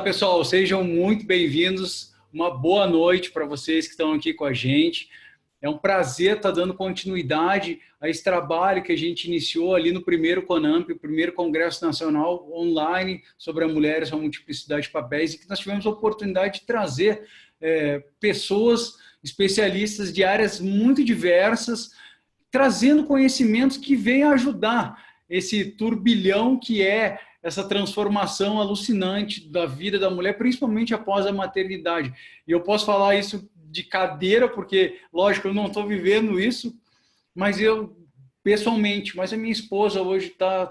pessoal, sejam muito bem-vindos. Uma boa noite para vocês que estão aqui com a gente. É um prazer estar dando continuidade a esse trabalho que a gente iniciou ali no primeiro CONAMP, o primeiro Congresso Nacional Online sobre a mulher e sua multiplicidade de papéis, e que nós tivemos a oportunidade de trazer pessoas especialistas de áreas muito diversas, trazendo conhecimentos que venham ajudar esse turbilhão que é essa transformação alucinante da vida da mulher, principalmente após a maternidade. E eu posso falar isso de cadeira, porque, lógico, eu não estou vivendo isso, mas eu, pessoalmente, mas a minha esposa hoje tá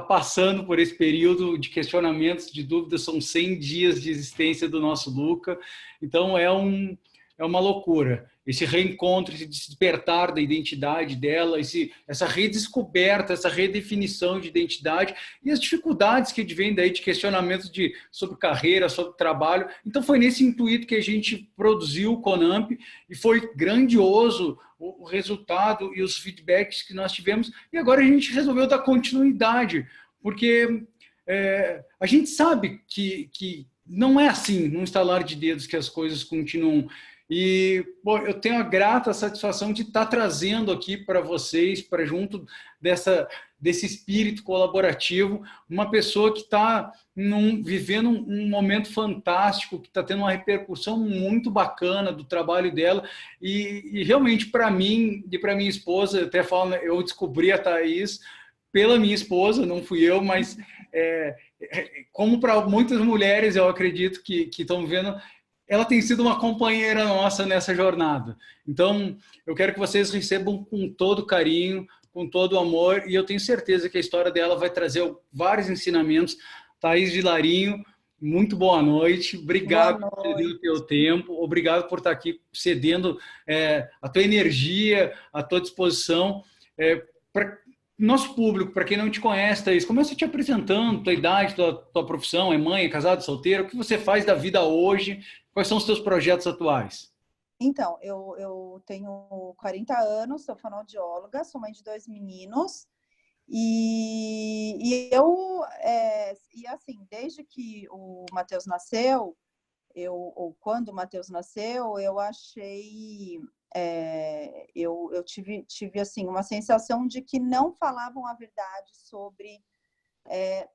passando por esse período de questionamentos, de dúvidas, são 100 dias de existência do nosso Luca, então é uma loucura. Esse reencontro, esse despertar da identidade dela, essa redescoberta, essa redefinição de identidade e as dificuldades que advêm daí de questionamentos sobre carreira, sobre trabalho. Então foi nesse intuito que a gente produziu o CONAMP e foi grandioso o resultado e os feedbacks que nós tivemos. E agora a gente resolveu dar continuidade, porque a gente sabe que não é assim, num estalar de dedos, que as coisas continuam. E bom, eu tenho a grata satisfação de estar trazendo aqui para vocês, para junto desse espírito colaborativo, uma pessoa que está vivendo um momento fantástico, que está tendo uma repercussão muito bacana do trabalho dela. E realmente, para mim e para minha esposa, eu até falo, eu descobri a Thaís pela minha esposa, não fui eu, mas como para muitas mulheres, eu acredito que estão vendo, ela tem sido uma companheira nossa nessa jornada. Então, eu quero que vocês recebam com todo carinho, com todo amor, e eu tenho certeza que a história dela vai trazer vários ensinamentos. Thaís Vilarinho, muito boa noite. Obrigado por ceder o teu tempo, obrigado por estar aqui cedendo a tua energia, a tua disposição. Para nosso público, para quem não te conhece, Thaís, começa te apresentando, tua idade, tua profissão, é mãe, é casada, solteira, o que você faz da vida hoje, quais são os teus projetos atuais? Então, eu tenho 40 anos, sou fonoaudióloga, sou mãe de 2 meninos, e assim, desde que o Matheus nasceu, ou quando o Matheus nasceu, eu achei, eu tive assim, uma sensação de que não falavam a verdade sobre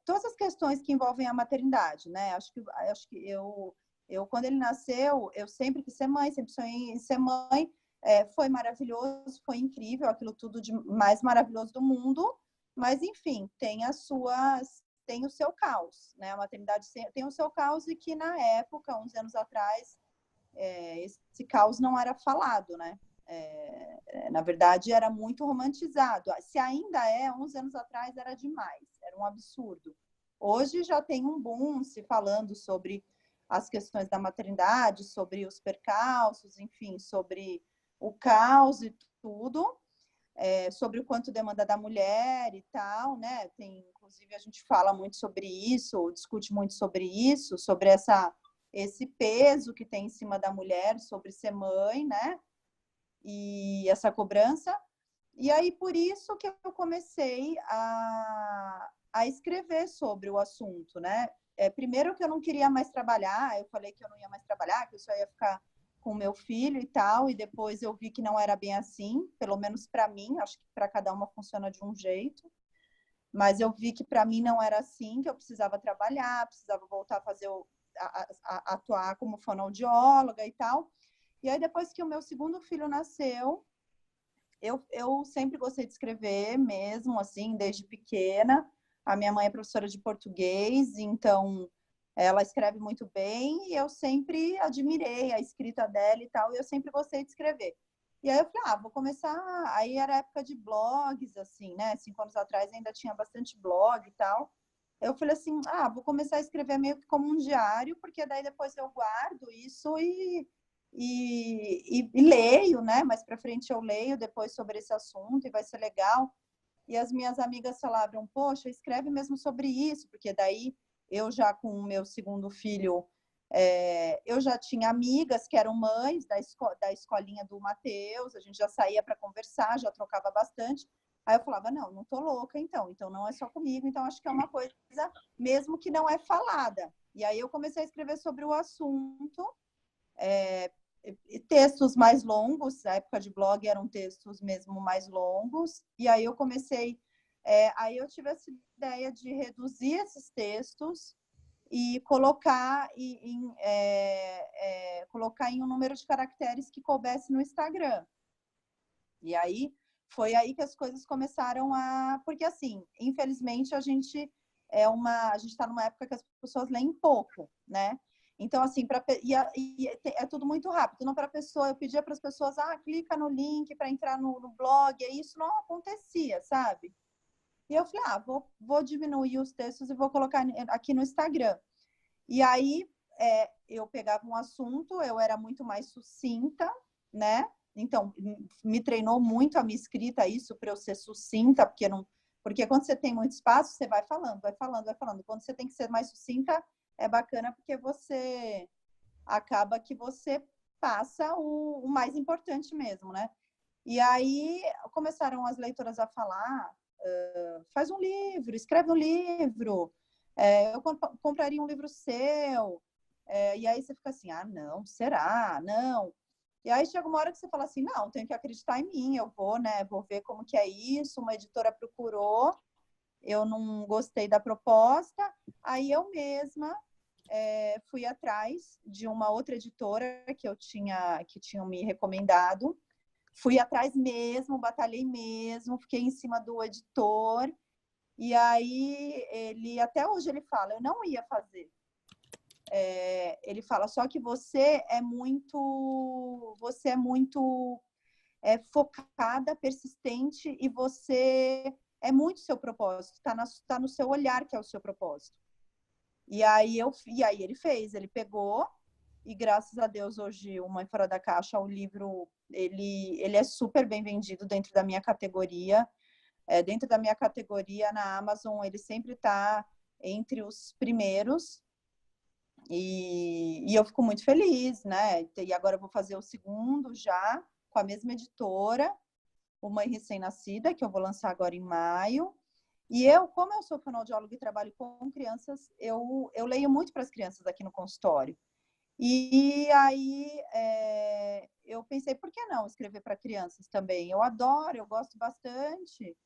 todas as questões que envolvem a maternidade, né? Acho que eu, quando ele nasceu, eu sempre quis ser mãe, sempre sonhei em ser mãe. Foi maravilhoso, foi incrível, aquilo tudo de mais maravilhoso do mundo, mas, enfim, tem o seu caos, né? A maternidade tem o seu caos e que, na época, uns anos atrás, esse caos não era falado, né? Na verdade, era muito romantizado. Se ainda uns anos atrás era demais, era um absurdo. Hoje já tem um boom se falando sobre as questões da maternidade, sobre os percalços, enfim, sobre o caos e tudo, sobre o quanto demanda da mulher e tal, né? Inclusive, a gente fala muito sobre isso, discute muito sobre isso, sobre esse peso que tem em cima da mulher, sobre ser mãe, né? E essa cobrança. E aí, por isso que eu comecei a escrever sobre o assunto, né? Primeiro que eu não queria mais trabalhar, eu falei que eu não ia mais trabalhar, que eu só ia ficar com o meu filho e tal, e depois eu vi que não era bem assim, pelo menos para mim, acho que para cada uma funciona de um jeito, mas eu vi que para mim não era assim, que eu precisava trabalhar, precisava voltar a fazer, atuar como fonoaudióloga e tal. E aí, depois que o meu segundo filho nasceu, eu sempre gostei de escrever mesmo, assim, desde pequena. A minha mãe é professora de português, então ela escreve muito bem e eu sempre admirei a escrita dela e tal, e eu sempre gostei de escrever. E aí eu falei, vou começar... Aí era época de blogs, assim, né? 5 anos atrás ainda tinha bastante blog e tal. Eu falei assim, vou começar a escrever meio que como um diário, porque daí depois eu guardo isso e leio, né? Mais para frente eu leio depois sobre esse assunto e vai ser legal. E as minhas amigas falavam, poxa, escreve mesmo sobre isso, porque daí eu já com o meu segundo filho, eu já tinha amigas que eram mães da escolinha do Matheus, a gente já saía para conversar, já trocava bastante. Aí eu falava, não, não tô louca então não é só comigo, então acho que é uma coisa mesmo que não é falada. E aí eu comecei a escrever sobre o assunto, textos mais longos, na época de blog eram textos mesmo mais longos, e aí eu comecei, aí eu tive essa ideia de reduzir esses textos e colocar colocar em um número de caracteres que coubesse no Instagram. E aí foi aí que as coisas começaram a... Porque, assim, infelizmente, a gente está numa época que as pessoas leem pouco, né? Então, assim, é tudo muito rápido. Não para a pessoa, eu pedia para as pessoas, clica no link para entrar no blog, e isso não acontecia, sabe? E eu falei, vou diminuir os textos e vou colocar aqui no Instagram. E aí, eu pegava um assunto, eu era muito mais sucinta, né? Então, me treinou muito a minha escrita isso para eu ser sucinta, porque quando você tem muito espaço, você vai falando, vai falando, vai falando. Quando você tem que ser mais sucinta, é bacana porque você acaba que você passa o mais importante mesmo, né? E aí começaram as leitoras a falar, faz um livro, escreve um livro, eu compraria um livro seu. E aí você fica assim, não, será? Não. E aí chega uma hora que você fala assim, não, tenho que acreditar em mim, eu vou, né? Vou ver como que é isso. Uma editora procurou, eu não gostei da proposta, aí eu mesma fui atrás de uma outra editora que tinham me recomendado. Fui atrás mesmo, batalhei mesmo, fiquei em cima do editor. E aí, até hoje ele fala, eu não ia fazer. Ele fala, só que você é muito focada, persistente, e você é muito seu propósito, tá no seu olhar que é o seu propósito. E aí ele fez, ele pegou, e graças a Deus hoje o Mãe Fora da Caixa, o livro, ele é super bem vendido dentro da minha categoria. Dentro da minha categoria na Amazon, ele sempre está entre os primeiros. E eu fico muito feliz, né? E agora eu vou fazer o segundo já, com a mesma editora, o Mãe Recém-Nascida, que eu vou lançar agora em maio. E como eu sou fonoaudióloga e trabalho com crianças, eu leio muito para as crianças aqui no consultório. E aí eu pensei, por que não escrever para crianças também? Eu adoro, eu gosto bastante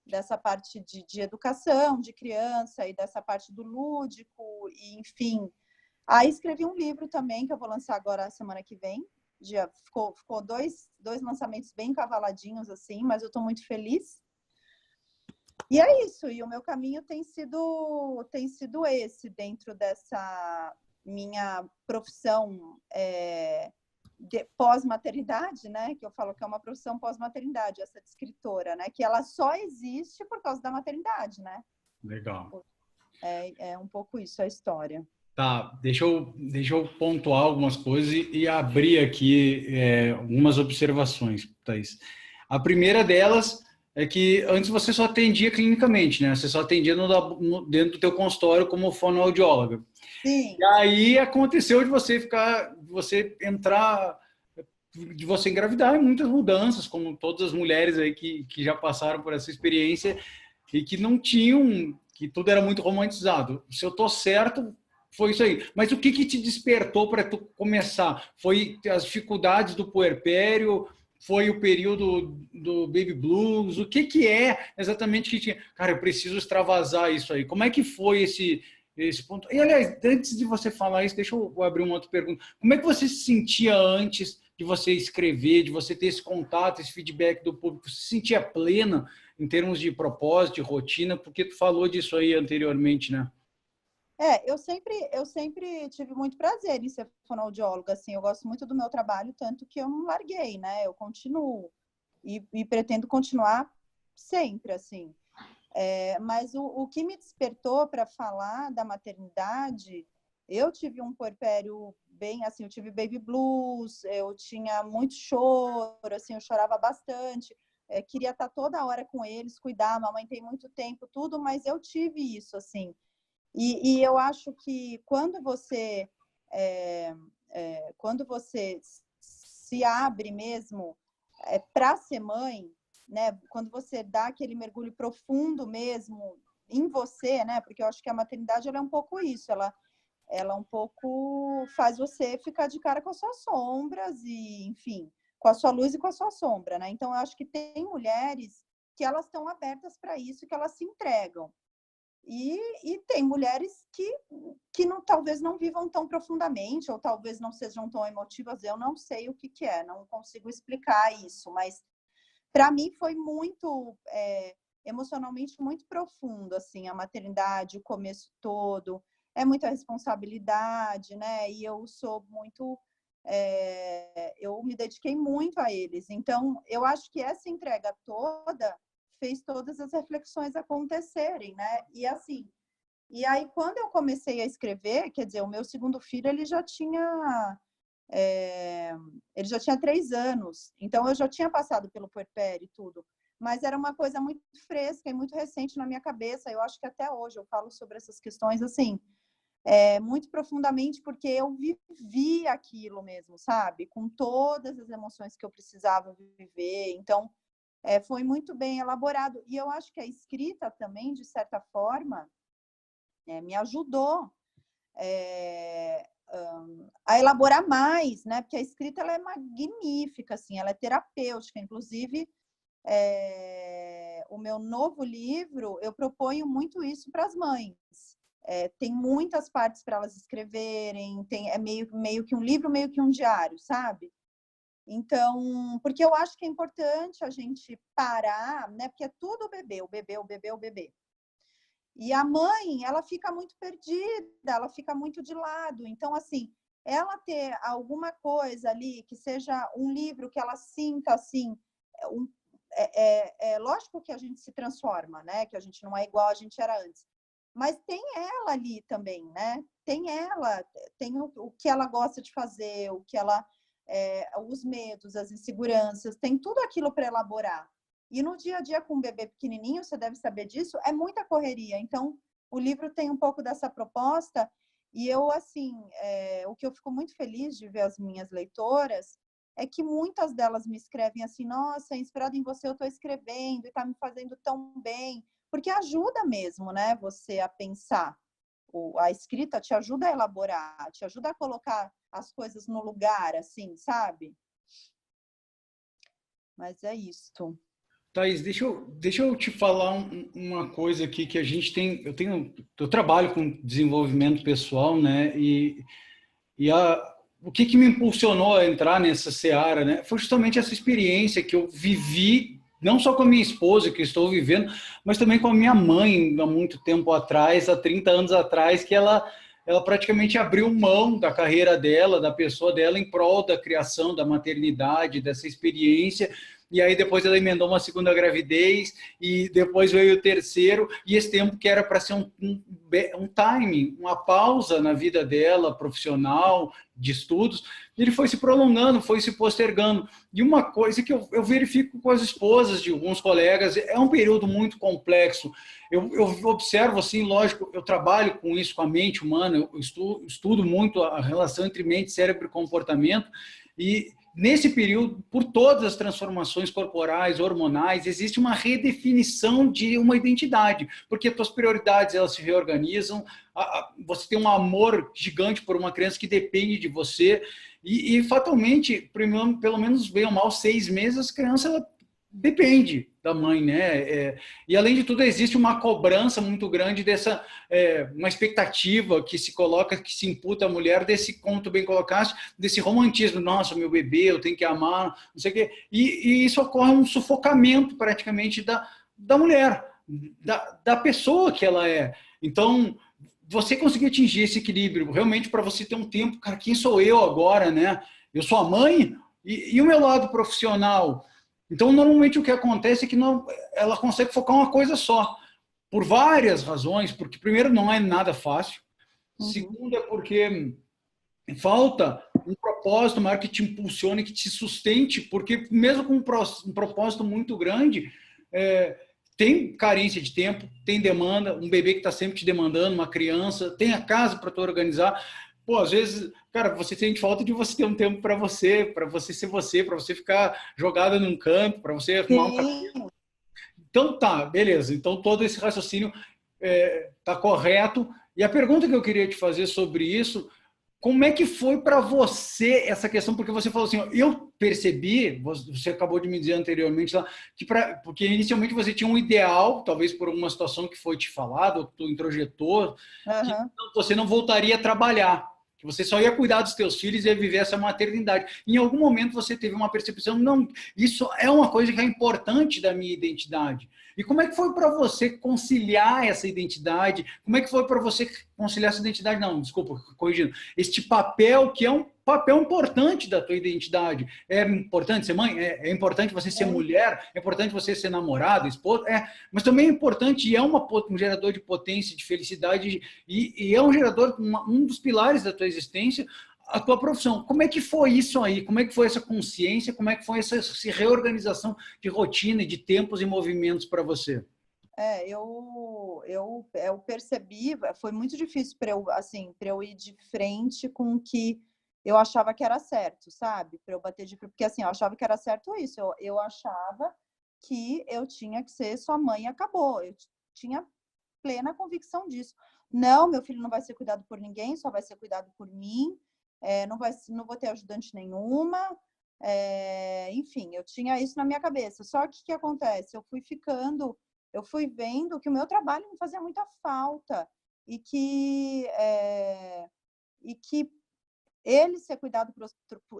dessa parte de educação de criança e dessa parte do lúdico, e, enfim. Aí escrevi um livro também, que eu vou lançar agora semana que vem. Já ficou dois lançamentos bem cavaladinhos, assim, mas eu estou muito feliz. E é isso, e o meu caminho tem sido esse, dentro dessa minha profissão de pós-maternidade, né? Que eu falo que é uma profissão pós-maternidade, essa de escritora, né? Que ela só existe por causa da maternidade, né? Legal. É um pouco isso a história. Tá, deixa eu pontuar algumas coisas e abrir aqui algumas observações, Thaís. A primeira delas é que antes você só atendia clinicamente, né? Você só atendia dentro do teu consultório como fonoaudióloga. Sim. E aí aconteceu de você entrar, de você engravidar, e muitas mudanças, como todas as mulheres aí que já passaram por essa experiência e que não tinham, que tudo era muito romantizado. Se eu tô certo, foi isso aí. Mas o que te despertou para tu começar? Foi as dificuldades do puerpério? Foi o período do baby blues? O que é exatamente que tinha? Cara, eu preciso extravasar isso aí. Como é que foi esse ponto? E, aliás, antes de você falar isso, deixa eu abrir uma outra pergunta. Como é que você se sentia antes de você escrever, de você ter esse contato, esse feedback do público? Você se sentia plena em termos de propósito, de rotina? Porque tu falou disso aí anteriormente, né? Eu sempre tive muito prazer em ser fonoaudióloga, assim, eu gosto muito do meu trabalho, tanto que eu não larguei, né? Eu continuo e pretendo continuar sempre, assim. Mas o que me despertou para falar da maternidade, eu tive um puerpério bem, assim, eu tive baby blues, eu tinha muito choro, assim, eu chorava bastante, queria estar toda hora com eles, cuidar, a mamãe tem muito tempo, tudo, mas eu tive isso, assim. E eu acho que quando você se abre mesmo para ser mãe, né? Quando você dá aquele mergulho profundo mesmo em você, né? Porque eu acho que a maternidade ela é um pouco isso, ela um pouco faz você ficar de cara com as suas sombras e, enfim, com a sua luz e com a sua sombra, né? Então, eu acho que tem mulheres que elas estão abertas para isso, que elas se entregam. E tem mulheres que não, talvez não vivam tão profundamente, ou talvez não sejam tão emotivas, eu não sei o que é, não consigo explicar isso, mas para mim foi muito, emocionalmente muito profundo, assim, a maternidade, o começo todo, é muita responsabilidade, né? E eu sou muito, eu me dediquei muito a eles. Então, eu acho que essa entrega toda fez todas as reflexões acontecerem, né? E assim, e aí quando eu comecei a escrever, quer dizer, o meu segundo filho ele já tinha 3 anos, então eu já tinha passado pelo puerpério e tudo, mas era uma coisa muito fresca e muito recente na minha cabeça. Eu acho que até hoje eu falo sobre essas questões assim, muito profundamente, porque eu vivi aquilo mesmo, sabe? Com todas as emoções que eu precisava viver. Então, foi muito bem elaborado. E eu acho que a escrita também, de certa forma, me ajudou a elaborar mais, né? Porque a escrita ela é magnífica, assim, ela é terapêutica. Inclusive, o meu novo livro, eu proponho muito isso para as mães. Tem muitas partes para elas escreverem, é meio que um livro, meio que um diário, sabe? Então, porque eu acho que é importante a gente parar, né? Porque é tudo o bebê, o bebê, o bebê, o bebê. E a mãe, ela fica muito perdida, ela fica muito de lado. Então, assim, ela ter alguma coisa ali, que seja um livro que ela sinta, assim, lógico que a gente se transforma, né? Que a gente não é igual a gente era antes. Mas tem ela ali também, né? Tem ela, tem o que ela gosta de fazer, o que ela, os medos, as inseguranças, tem tudo aquilo para elaborar. E no dia a dia com um bebê pequenininho, você deve saber disso, é muita correria. Então, o livro tem um pouco dessa proposta. E eu, assim, o que eu fico muito feliz de ver as minhas leitoras é que muitas delas me escrevem assim: nossa, inspirada em você, eu estou escrevendo e está me fazendo tão bem. Porque ajuda mesmo, né? Você a pensar. A escrita te ajuda a elaborar, te ajuda a colocar as coisas no lugar, assim, sabe? Mas é isso. Thaís, deixa eu te falar uma coisa aqui que a gente tem. Eu trabalho com desenvolvimento pessoal, né? O que me impulsionou a entrar nessa seara, né? Foi justamente essa experiência que eu vivi, não só com a minha esposa, que estou vivendo, mas também com a minha mãe, há muito tempo atrás, há 30 anos atrás, que ela praticamente abriu mão da carreira dela, da pessoa dela, em prol da criação, da maternidade, dessa experiência. E aí depois ela emendou uma segunda gravidez, e depois veio o terceiro, e esse tempo que era para ser um timing, uma pausa na vida dela, profissional, de estudos, ele foi se prolongando, foi se postergando. E uma coisa que eu verifico com as esposas de alguns colegas, é um período muito complexo. Eu observo, assim, lógico, eu trabalho com isso, com a mente humana, eu estudo muito a relação entre mente, cérebro e comportamento, e nesse período, por todas as transformações corporais, hormonais, existe uma redefinição de uma identidade, porque as tuas prioridades elas se reorganizam, você tem um amor gigante por uma criança que depende de você, e fatalmente, pelo menos bem ou mal, 6 meses, a criança ela depende da mãe, né? E além de tudo, existe uma cobrança muito grande dessa, uma expectativa que se coloca, que se imputa à mulher desse, como tu bem colocaste, desse romantismo. Nossa, meu bebê, eu tenho que amar, não sei o quê. E isso ocorre um sufocamento praticamente da mulher, da pessoa que ela é. Então, você conseguir atingir esse equilíbrio, realmente para você ter um tempo, cara, quem sou eu agora, né? Eu sou a mãe e o meu lado profissional. Então, normalmente o que acontece é que ela consegue focar uma coisa só, por várias razões, porque primeiro não é nada fácil, segundo é porque falta um propósito maior que te impulsione, que te sustente, porque mesmo com um propósito muito grande, tem carência de tempo, tem demanda, um bebê que está sempre te demandando, uma criança, tem a casa para tu organizar. Pô, às vezes, cara, você sente falta de você ter um tempo para você ser você, para você ficar jogada num canto, para você arrumar um café. Sim, Então tá, beleza. Então todo esse raciocínio tá correto. E a pergunta que eu queria te fazer sobre isso, como é que foi para você essa questão? Porque você falou assim, ó, eu percebi, você acabou de me dizer anteriormente lá, porque inicialmente você tinha um ideal, talvez por alguma situação que foi te falado, ou que tu introjetou, que aham. você não voltaria a trabalhar, que você só ia cuidar dos teus filhos e ia viver essa maternidade. Em algum momento você teve uma percepção, não, isso é uma coisa que é importante da minha identidade. E como é que foi para você conciliar essa identidade? Como é que foi para você conciliar essa identidade? Não, desculpa, corrigindo. Este papel que é um papel importante da tua identidade. É importante ser mãe? É importante você ser mulher? É importante você ser namorada, esposa? Mas também é importante e é um gerador de potência, de felicidade e é um gerador, um dos pilares da tua existência, a tua profissão. Como é que foi isso aí? Como é que foi essa consciência? Como é que foi essa reorganização de rotina e de tempos e movimentos para você? Eu percebi, foi muito difícil para eu, assim, para eu ir de frente com o que eu achava que era certo, sabe? Para eu bater de frente, porque assim, eu achava que era certo isso, eu achava que eu tinha que ser sua mãe e acabou. Eu tinha plena convicção disso. Não, meu filho não vai ser cuidado por ninguém, só vai ser cuidado por mim. Não vou ter ajudante nenhuma. Enfim, eu tinha isso na minha cabeça. Só que o que acontece? Eu fui vendo que o meu trabalho me fazia muita falta e que eles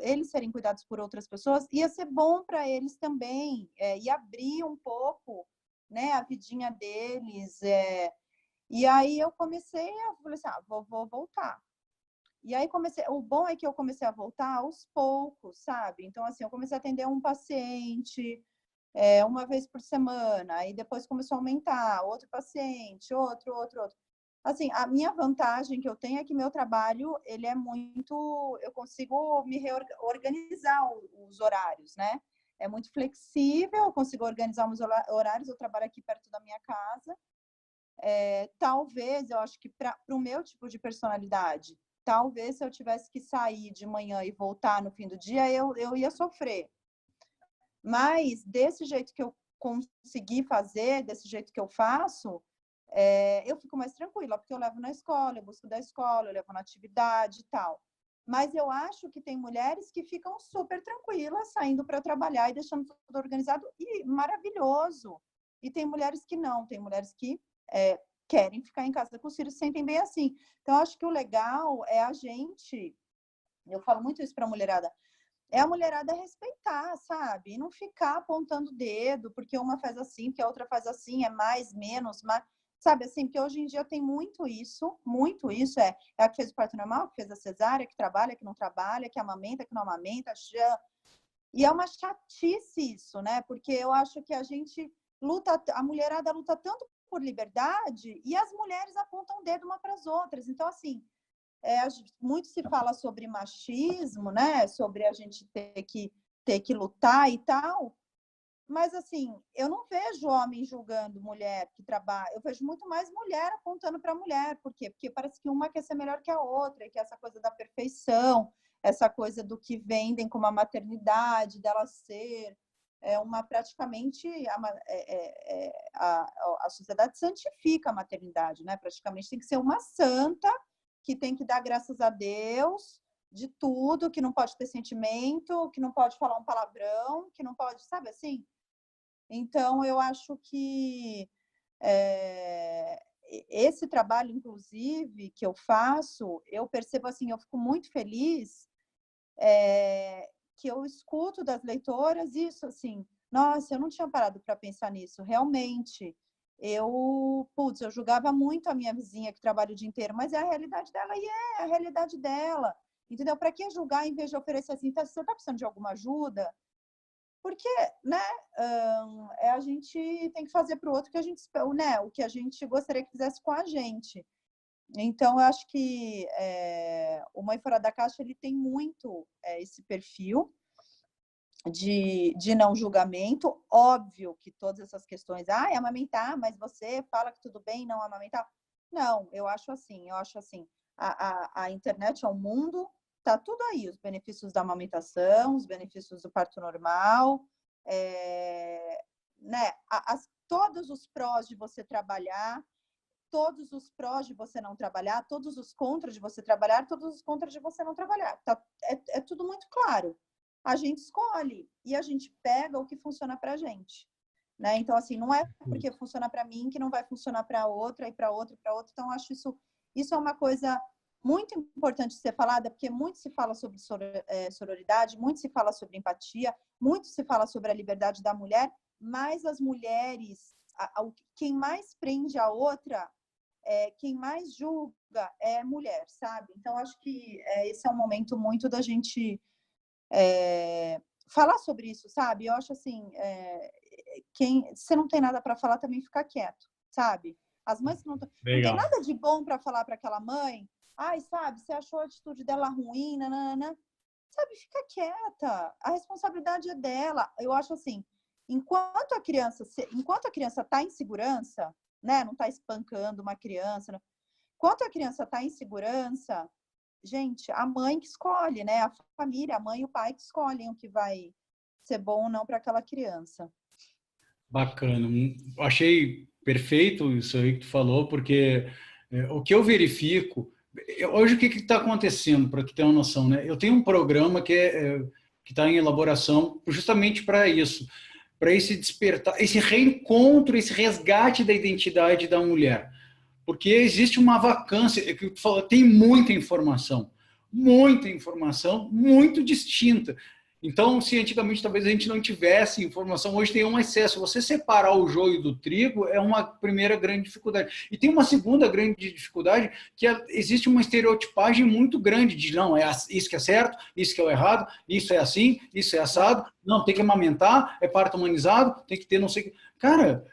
eles serem cuidados por outras pessoas ia ser bom para eles também, e abrir um pouco, né, a vidinha deles. E aí eu falei assim, vou voltar. E aí o bom é que eu comecei a voltar aos poucos, sabe? Então, assim, eu comecei a atender um paciente uma vez por semana, aí depois começou a aumentar, outro paciente, outro. Assim, a minha vantagem que eu tenho é que meu trabalho, ele é muito, eu consigo me reorganizar os horários, né? É muito flexível, eu consigo organizar os horários, eu trabalho aqui perto da minha casa. Talvez, eu acho que para o meu tipo de personalidade, talvez se eu tivesse que sair de manhã e voltar no fim do dia, eu ia sofrer. Mas desse jeito que eu consegui fazer, desse jeito que eu faço, eu fico mais tranquila, porque eu levo na escola, eu busco da escola, eu levo na atividade e tal. Mas eu acho que tem mulheres que ficam super tranquilas, saindo para trabalhar e deixando tudo organizado, e maravilhoso. E tem mulheres que não, tem mulheres que querem ficar em casa com os filhos, se sentem bem assim. Então, eu acho que o legal é eu falo muito isso para a mulherada, é a mulherada respeitar, sabe? E não ficar apontando o dedo, porque uma faz assim, porque a outra faz assim, é mais, menos, mas, sabe assim? Porque hoje em dia tem muito isso, é a que fez o parto normal, que fez a cesárea, que trabalha, que não trabalha, que amamenta, que não amamenta, e é uma chatice isso, né? Porque eu acho que a mulherada luta tanto por liberdade e as mulheres apontam o dedo uma para as outras. Então, assim, muito se fala sobre machismo, né? Sobre a gente ter que lutar e tal. Mas, assim, eu não vejo homem julgando mulher que trabalha. Eu vejo muito mais mulher apontando para mulher. Por quê? Porque parece que uma quer ser melhor que a outra, e que essa coisa da perfeição, essa coisa do que vendem como a maternidade, dela ser uma praticamente a sociedade santifica a maternidade, né? Praticamente tem que ser uma santa que tem que dar graças a Deus de tudo, que não pode ter sentimento, que não pode falar um palavrão, que não pode, sabe assim? Então, eu acho que esse trabalho, inclusive, que eu faço, eu percebo assim, eu fico muito feliz que eu escuto das leitoras isso, assim, nossa, eu não tinha parado para pensar nisso, realmente. Eu julgava muito a minha vizinha que trabalha o dia inteiro, mas é a realidade dela e é a realidade dela, entendeu? Para que julgar em vez de oferecer assim, você está precisando de alguma ajuda? Porque, né, a gente tem que fazer para o outro que a gente, né, o que a gente gostaria que fizesse com a gente. Então, eu acho que o Mãe Fora da Caixa ele tem muito esse perfil de não julgamento. Óbvio que todas essas questões, é amamentar, mas você fala que tudo bem não amamentar. Não, eu acho assim, a internet é o mundo, tá tudo aí, os benefícios da amamentação, os benefícios do parto normal, né? Todos os prós de você trabalhar, todos os prós de você não trabalhar, todos os contras de você trabalhar, todos os contras de você não trabalhar. Tá, é tudo muito claro. A gente escolhe e a gente pega o que funciona para a gente. Né? Então, assim, não é porque funciona para mim que não vai funcionar para outra, e para outra, e para outra. Então, acho isso é uma coisa muito importante de ser falada, porque muito se fala sobre sororidade, muito se fala sobre empatia, muito se fala sobre a liberdade da mulher, mas as mulheres, quem mais prende a outra, quem mais julga é mulher, sabe? Então, acho que esse é um momento muito da gente falar sobre isso, sabe? Eu acho assim, você não tem nada para falar, também fica quieto, sabe? As mães que não tem nada de bom para falar para aquela mãe, ai, sabe, você achou a atitude dela ruim, nanana, sabe? Fica quieta, a responsabilidade é dela. Eu acho assim, enquanto a criança está em segurança, né? Não está espancando uma criança, não. Enquanto a criança está em segurança, gente, a mãe que escolhe, né? A família, a mãe e o pai que escolhem o que vai ser bom ou não para aquela criança. Bacana. Achei perfeito isso aí que tu falou, porque o que eu verifico... Hoje, o que está acontecendo, para tu ter uma noção, né? Eu tenho um programa que está em elaboração justamente para isso, para esse despertar, esse reencontro, esse resgate da identidade da mulher. Porque existe uma vacância, que tu falou, tem muita informação muito distinta. Então, se antigamente talvez a gente não tivesse informação, hoje tem um excesso. Você separar o joio do trigo é uma primeira grande dificuldade. E tem uma segunda grande dificuldade, que existe uma estereotipagem muito grande de não, isso que é certo, isso que é o errado, isso é assim, isso é assado, não, tem que amamentar, é parto humanizado, tem que ter não sei o que. Cara,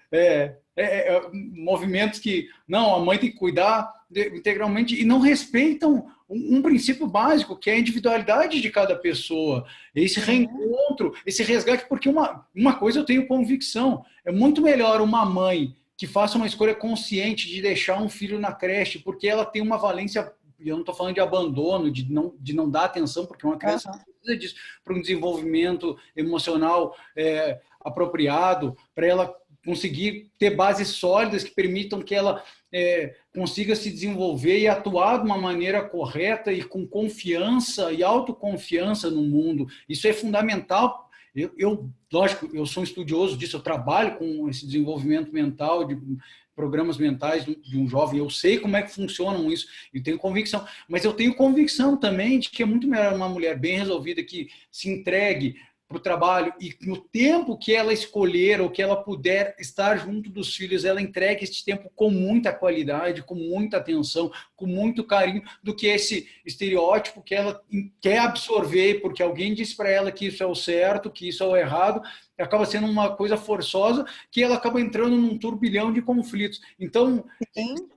movimentos que, não, a mãe tem que cuidar integralmente e não respeitam um princípio básico, que é a individualidade de cada pessoa, esse reencontro, esse resgate, porque uma coisa eu tenho convicção, é muito melhor uma mãe que faça uma escolha consciente de deixar um filho na creche, porque ela tem uma valência, e eu não estou falando de abandono, de não dar atenção, porque uma criança precisa disso, para um desenvolvimento emocional apropriado, para ela conseguir ter bases sólidas que permitam que ela consiga se desenvolver e atuar de uma maneira correta e com confiança e autoconfiança no mundo. Isso é fundamental. Lógico, eu sou um estudioso disso, eu trabalho com esse desenvolvimento mental, de programas mentais de um jovem, eu sei como é que funcionam isso, e tenho convicção. Mas eu tenho convicção também de que é muito melhor uma mulher bem resolvida que se entregue para o trabalho e no tempo que ela escolher ou que ela puder estar junto dos filhos, ela entregue este tempo com muita qualidade, com muita atenção, com muito carinho, do que esse estereótipo que ela quer absorver, porque alguém disse para ela que isso é o certo, que isso é o errado, acaba sendo uma coisa forçosa, que ela acaba entrando num turbilhão de conflitos. Então,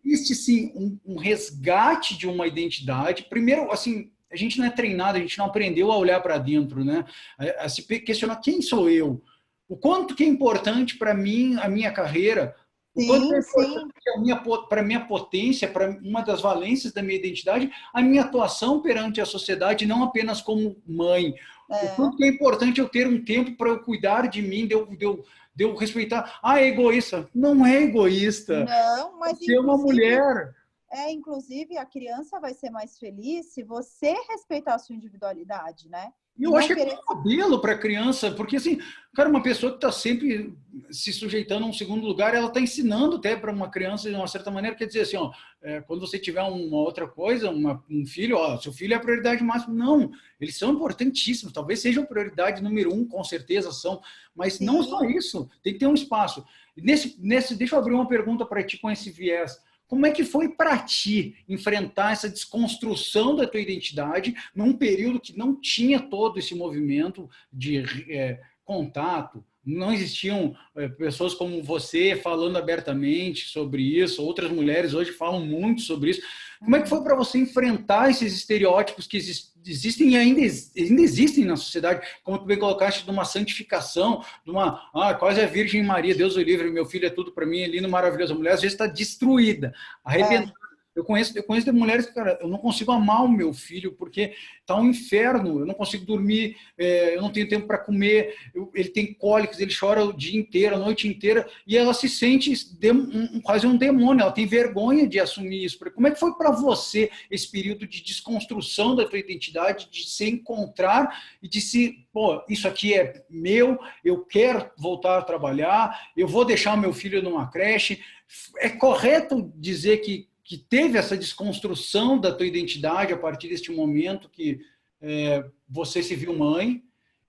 existe sim um resgate de uma identidade. Primeiro, assim, a gente não é treinado, a gente não aprendeu a olhar para dentro, né? A se questionar quem sou eu, o quanto que é importante para mim a minha carreira, o quanto é importante para a minha potência, para uma das valências da minha identidade, a minha atuação perante a sociedade, não apenas como mãe. O quanto que é importante eu ter um tempo para eu cuidar de mim, de eu respeitar. Ah, é egoísta. Não é egoísta. Não, mas você é uma mulher. Inclusive, a criança vai ser mais feliz se você respeitar a sua individualidade, né? E eu acho que é um modelo para a criança, porque, assim, cara, uma pessoa que está sempre se sujeitando a um segundo lugar, ela está ensinando até para uma criança, de uma certa maneira, quer dizer assim, ó, quando você tiver uma outra coisa, um filho, ó, seu filho é a prioridade máxima. Não, eles são importantíssimos, talvez sejam a prioridade número 1, com certeza são, mas não só isso, tem que ter um espaço. Deixa eu abrir uma pergunta para ti com esse viés. Como é que foi para ti enfrentar essa desconstrução da tua identidade num período que não tinha todo esse movimento de contato? Não existiam pessoas como você falando abertamente sobre isso, outras mulheres hoje falam muito sobre isso. Como é que foi para você enfrentar esses estereótipos que existem e ainda existem na sociedade, como tu bem colocaste, de uma santificação, de uma, quase a Virgem Maria, Deus o livre, meu filho é tudo para mim, é lindo, maravilhoso. A mulher às vezes está destruída, arrebentada. Eu conheço de mulheres que, cara, eu não consigo amar o meu filho porque tá um inferno, eu não consigo dormir, eu não tenho tempo para comer, ele tem cólicas, ele chora o dia inteiro, a noite inteira, e ela se sente quase um demônio, ela tem vergonha de assumir isso. Como é que foi para você esse período de desconstrução da tua identidade, de se encontrar e de se, pô, isso aqui é meu, eu quero voltar a trabalhar, eu vou deixar meu filho numa creche? É correto dizer que teve essa desconstrução da tua identidade a partir deste momento que você se viu mãe,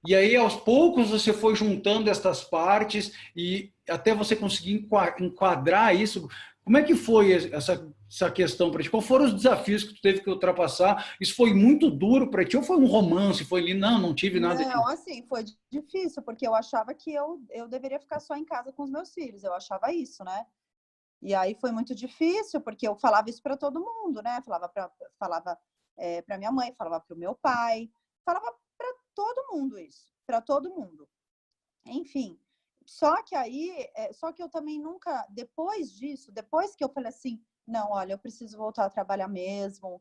e aí aos poucos você foi juntando estas partes e até você conseguir enquadrar isso. Como é que foi essa questão para ti? Quais foram os desafios que tu teve que ultrapassar? Isso foi muito duro para ti ou foi um romance? Foi ali, não tive nada disso. Não, assim, foi difícil, porque eu achava que eu deveria ficar só em casa com os meus filhos, eu achava isso, né? E aí foi muito difícil, porque eu falava isso para todo mundo, né? Falava para minha mãe, falava para o meu pai, falava para todo mundo isso, para todo mundo. Enfim, só que eu também nunca, depois disso, depois que eu falei assim, não, olha, eu preciso voltar a trabalhar mesmo,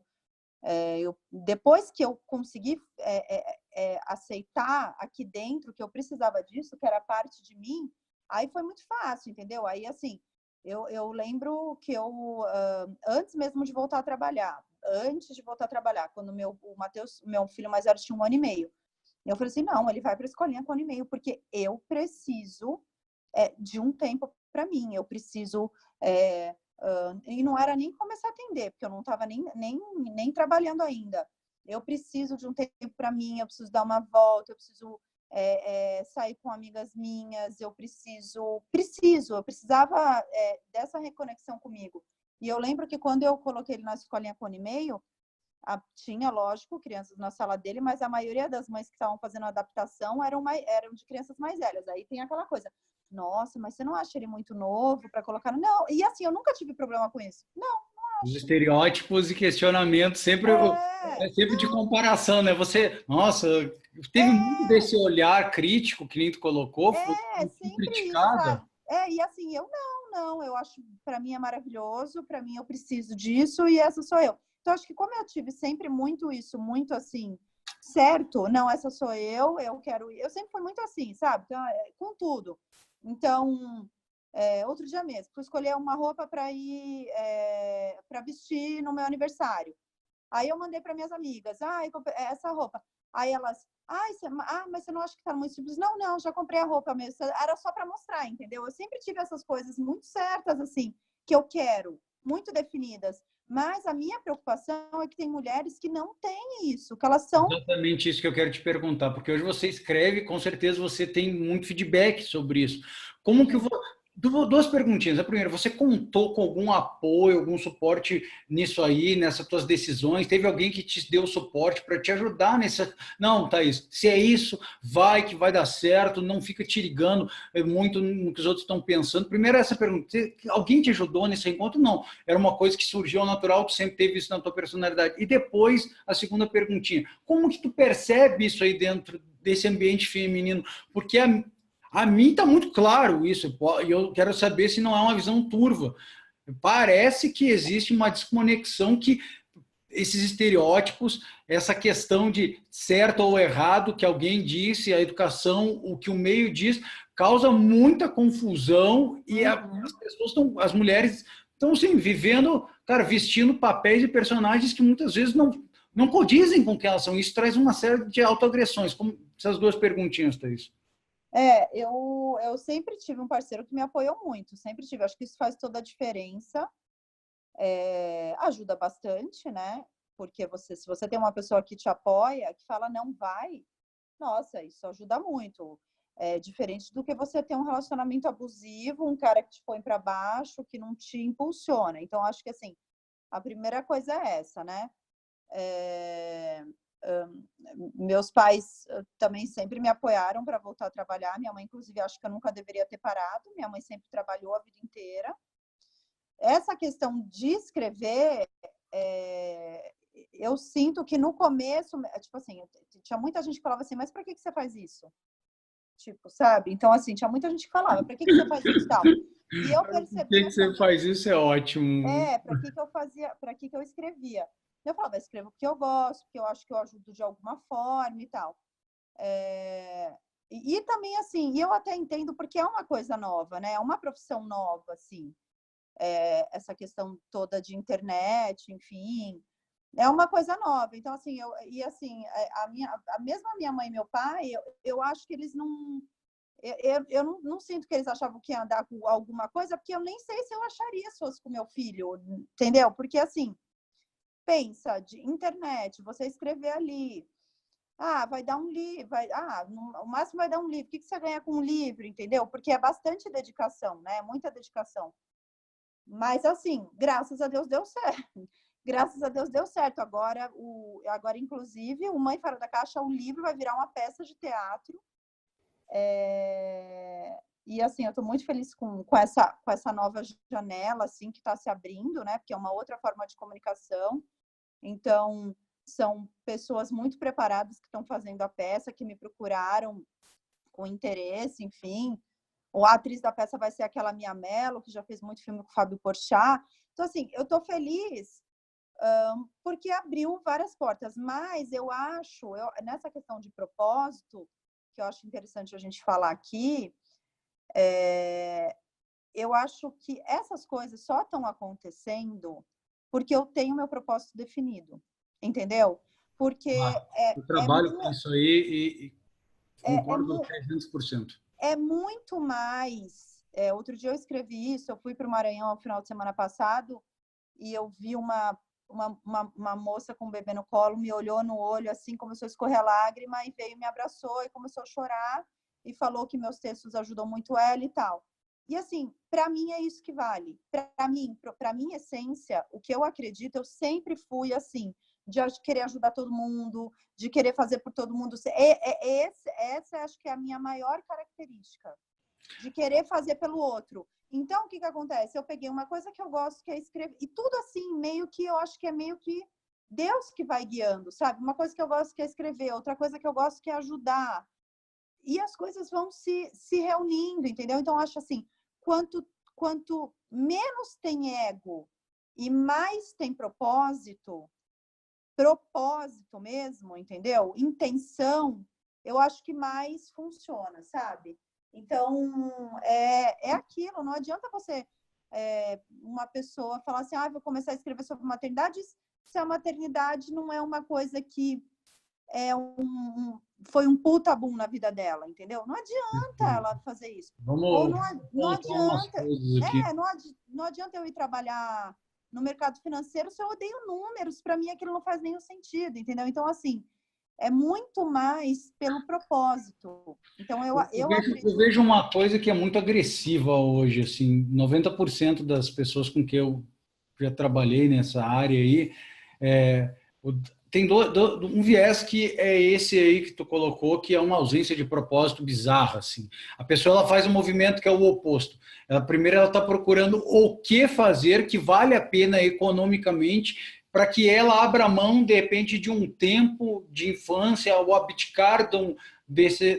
depois que eu consegui aceitar aqui dentro que eu precisava disso, que era parte de mim, aí foi muito fácil, entendeu? Aí, assim, eu lembro que antes mesmo de voltar a trabalhar, quando o Matheus, meu filho mais velho, tinha 1 ano e meio, eu falei assim, não, ele vai para a escolinha com 1 ano e meio, porque eu preciso de um tempo para mim, eu preciso... e não era nem começar a atender, porque eu não estava nem trabalhando ainda. Eu preciso de um tempo para mim, eu preciso dar uma volta, eu preciso sair com amigas minhas, eu precisava dessa reconexão comigo. E eu lembro que quando eu coloquei ele na escolinha com 1 ano e meio, tinha, lógico, crianças na sala dele, mas a maioria das mães que estavam fazendo a adaptação eram de crianças mais velhas. Aí tem aquela coisa, nossa, mas você não acha ele muito novo para colocar? Não, e assim, eu nunca tive problema com isso. Não Os acho. estereótipos e questionamentos sempre de comparação, né? Você, nossa, teve muito desse olhar crítico que nem tu colocou, foi sempre isso, criticada. sabe? E assim, eu acho, para mim é maravilhoso, para mim eu preciso disso e essa sou eu. Então, acho que como eu tive sempre muito isso, muito assim, certo, não, essa sou eu quero ir. Eu sempre fui muito assim, sabe? Então, com tudo. Então, outro dia mesmo, fui escolher uma roupa para ir, para vestir no meu aniversário. Aí eu mandei para minhas amigas, essa roupa. Aí elas, mas você não acha que tá muito simples? Não, já comprei a roupa mesmo. Era só para mostrar, entendeu? Eu sempre tive essas coisas muito certas, assim, que eu quero, muito definidas. Mas a minha preocupação é que tem mulheres que não têm isso, que elas são... Exatamente isso que eu quero te perguntar, porque hoje você escreve, com certeza você tem muito feedback sobre isso. Como que duas perguntinhas. A primeira, você contou com algum apoio, algum suporte nisso aí, nessas tuas decisões? Teve alguém que te deu suporte para te ajudar nessa... Não, Thaís, se é isso, que vai dar certo, não fica te ligando muito no que os outros estão pensando. Primeiro, essa pergunta, alguém te ajudou nesse encontro? Não, era uma coisa que surgiu ao natural, tu sempre teve isso na tua personalidade. E depois, a segunda perguntinha, como que tu percebe isso aí dentro desse ambiente feminino? Porque a mim está muito claro isso, e eu quero saber se não é uma visão turva. Parece que existe uma desconexão que esses estereótipos, essa questão de certo ou errado que alguém disse, a educação, o que o meio diz, causa muita confusão e as mulheres estão assim, vivendo, cara, vestindo papéis e personagens que muitas vezes não condizem com o que elas são. Isso traz uma série de autoagressões. Como essas duas perguntinhas, Thaís. Eu sempre tive um parceiro que me apoiou muito, sempre tive. Acho que isso faz toda a diferença. Ajuda bastante, né? Porque se você tem uma pessoa que te apoia, que fala não vai, nossa, isso ajuda muito. Diferente do que você ter um relacionamento abusivo, um cara que te põe para baixo, que não te impulsiona. Então, acho que assim, a primeira coisa é essa, né? Meus pais também sempre me apoiaram para voltar a trabalhar. Minha mãe, inclusive, acho que eu nunca deveria ter parado. Minha mãe sempre trabalhou a vida inteira. Essa questão de escrever, eu sinto que no começo, tipo assim, tinha muita gente que falava assim, mas para que você faz isso? Tipo, sabe? Então, assim, tinha muita gente que falava, para que você faz isso e tal? E eu Por percebi que você assim, faz isso? É ótimo. para que que eu fazia, para que eu escrevia? Eu falava, escrevo porque eu gosto, porque eu acho que eu ajudo de alguma forma e tal. É, e também, assim, eu até entendo porque é uma coisa nova, né? É uma profissão nova, assim, essa questão toda de internet, enfim, é uma coisa nova. Então, assim, a mesma minha mãe e meu pai, eu acho que eles não. Eu não sinto que eles achavam que ia andar com alguma coisa, porque eu nem sei se eu acharia se fosse com meu filho, entendeu? Porque, assim, pensa, de internet, você escrever ali. Ah, vai dar um livro, o máximo vai dar um livro. O que você ganha com um livro, entendeu? Porque é bastante dedicação, né? Muita dedicação. Mas, assim, graças a Deus deu certo. Graças a Deus deu certo. Agora inclusive, o Mãe Fora da Caixa, o livro vai virar uma peça de teatro. E, assim, eu estou muito feliz com essa nova janela, assim, que está se abrindo, né? Porque é uma outra forma de comunicação. Então, são pessoas muito preparadas que estão fazendo a peça, que me procuraram com interesse, enfim. A atriz da peça vai ser aquela Mia Mello, que já fez muito filme com o Fábio Porchat. Então, assim, eu estou feliz porque abriu várias portas. Mas eu acho, nessa questão de propósito, que eu acho interessante a gente falar aqui, eu acho que essas coisas só estão acontecendo porque eu tenho meu propósito definido, entendeu? Porque Ah, eu trabalho com isso aí e é, é, concordo 300%. é muito mais. Outro dia eu escrevi isso, eu fui para o Maranhão no final de semana passado e eu vi uma moça com um bebê no colo, me olhou no olho, assim, começou a escorrer a lágrima e veio, me abraçou e começou a chorar e falou que meus textos ajudam muito ela e tal. E, assim, para mim é isso que vale. Para minha essência, o que eu acredito, eu sempre fui assim, de querer ajudar todo mundo, de querer fazer por todo mundo. Essa acho que é a minha maior característica, de querer fazer pelo outro. Então, o que acontece? Eu peguei uma coisa que eu gosto, que é escrever, e tudo assim, meio que eu acho que é meio que Deus que vai guiando, sabe? Uma coisa que eu gosto que é escrever, outra coisa que eu gosto que é ajudar. E as coisas vão se reunindo, entendeu? Então, eu acho assim, quanto menos tem ego e mais tem propósito mesmo, entendeu? Intenção, eu acho que mais funciona, sabe? Então, é aquilo, não adianta você, uma pessoa falar assim, vou começar a escrever sobre maternidade, se a maternidade não é uma coisa que foi um puta boom na vida dela, entendeu? Não adianta ela fazer isso. Ou Vamos não pontuar umas adianta, coisas aqui. não adianta eu ir trabalhar no mercado financeiro se eu odeio números. Para mim, aquilo não faz nenhum sentido, entendeu? Então, assim, é muito mais pelo propósito. Então, eu Eu acredito. vejo uma coisa que é muito agressiva hoje, assim, 90% das pessoas com que eu já trabalhei nessa área aí, é, tem um viés que é esse aí que tu colocou, que é uma ausência de propósito bizarra, assim. A pessoa ela faz um movimento que é o oposto. Primeiro ela está procurando o que fazer que vale a pena economicamente para que ela abra mão, de repente, de um tempo de infância ou abdicar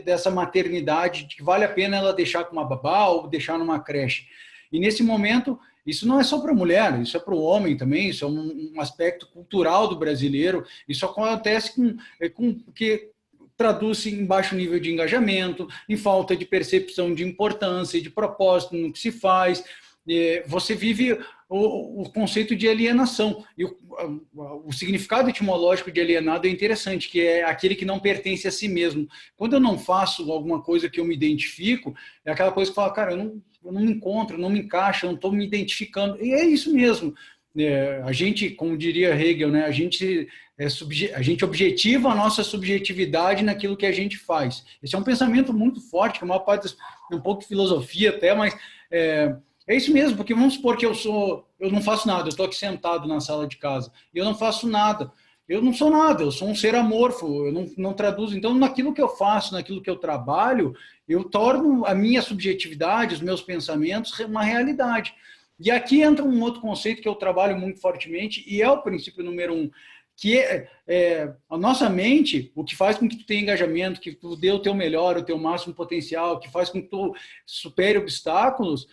dessa maternidade, que vale a pena ela deixar com uma babá ou deixar numa creche. E nesse momento, isso não é só para a mulher, isso é para o homem também, isso é um aspecto cultural do brasileiro, isso acontece porque traduz-se em baixo nível de engajamento, em falta de percepção de importância e de propósito no que se faz. Você vive o conceito de alienação. E o significado etimológico de alienado é interessante, que é aquele que não pertence a si mesmo. Quando eu não faço alguma coisa que eu me identifico, é aquela coisa que fala, cara, eu não me encontro, não me encaixo, eu não estou me identificando. E é isso mesmo. A gente, como diria Hegel, né, a gente objetiva a nossa subjetividade naquilo que a gente faz. Esse é um pensamento muito forte, que a maior parte é um pouco de filosofia até, mas é isso mesmo, porque vamos supor que eu não faço nada, eu estou aqui sentado na sala de casa e eu não faço nada. Eu não sou nada, eu sou um ser amorfo, eu não traduzo. Então, naquilo que eu faço, naquilo que eu trabalho, eu torno a minha subjetividade, os meus pensamentos, uma realidade. E aqui entra um outro conceito que eu trabalho muito fortemente, e é o princípio número 1, que é a nossa mente, o que faz com que tu tenha engajamento, que tu dê o teu melhor, o teu máximo potencial, que faz com que tu supere obstáculos,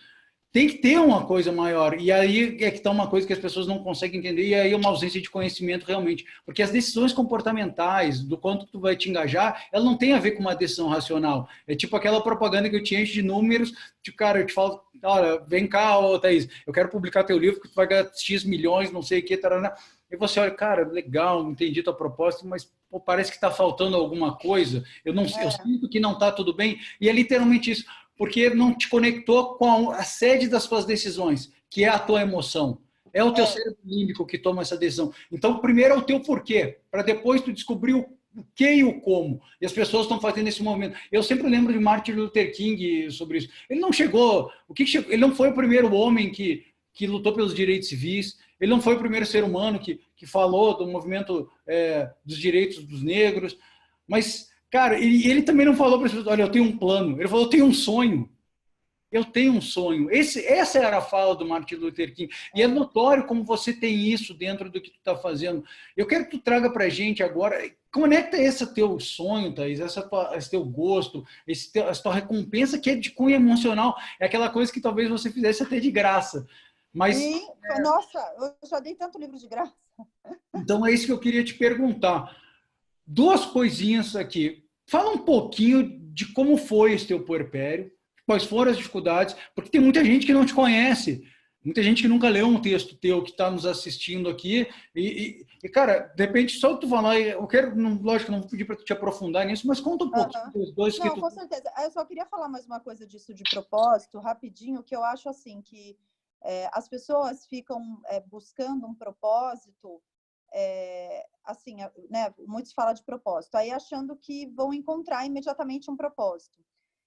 tem que ter uma coisa maior. E aí é que está uma coisa que as pessoas não conseguem entender, e aí é uma ausência de conhecimento realmente. Porque as decisões comportamentais, do quanto tu vai te engajar, ela não tem a ver com uma decisão racional. É tipo aquela propaganda que eu te encho de números, de cara, eu te falo, olha, vem cá, ô, Thaís, eu quero publicar teu livro, que tu vai ganhar X milhões, não sei o que, tarana. E você olha, cara, legal, entendi tua proposta, mas pô, parece que está faltando alguma coisa, eu sinto que não está tudo bem, e é literalmente isso, porque não te conectou com a sede das suas decisões, que é a tua emoção. É o teu cérebro límbico que toma essa decisão. Então, primeiro é o teu porquê, para depois tu descobrir o que e o como. E as pessoas estão fazendo esse movimento. Eu sempre lembro de Martin Luther King sobre isso. Ele não chegou, ele não foi o primeiro homem que lutou pelos direitos civis, ele não foi o primeiro ser humano que falou do movimento dos direitos dos negros, mas, cara, ele também não falou para as pessoas, olha, eu tenho um plano. Ele falou, eu tenho um sonho. Eu tenho um sonho. Essa era a fala do Martin Luther King. E é notório como você tem isso dentro do que tu está fazendo. Eu quero que tu traga para a gente agora, conecta esse teu sonho, Thaís, esse teu gosto, essa tua recompensa que é de cunho emocional. É aquela coisa que talvez você fizesse até de graça. Mas, nossa, eu já dei tanto livro de graça. Então é isso que eu queria te perguntar. Duas coisinhas aqui. Fala um pouquinho de como foi esse teu puerpério, quais foram as dificuldades, porque tem muita gente que não te conhece, muita gente que nunca leu um texto teu que está nos assistindo aqui, cara, de repente, só tu falar, eu quero, lógico, não vou pedir para tu te aprofundar nisso, mas conta um pouquinho dos dois que tu... com certeza. Eu só queria falar mais uma coisa disso de propósito, rapidinho, que eu acho assim, que as pessoas ficam buscando um propósito, assim, né, muitos falam de propósito, aí achando que vão encontrar imediatamente um propósito.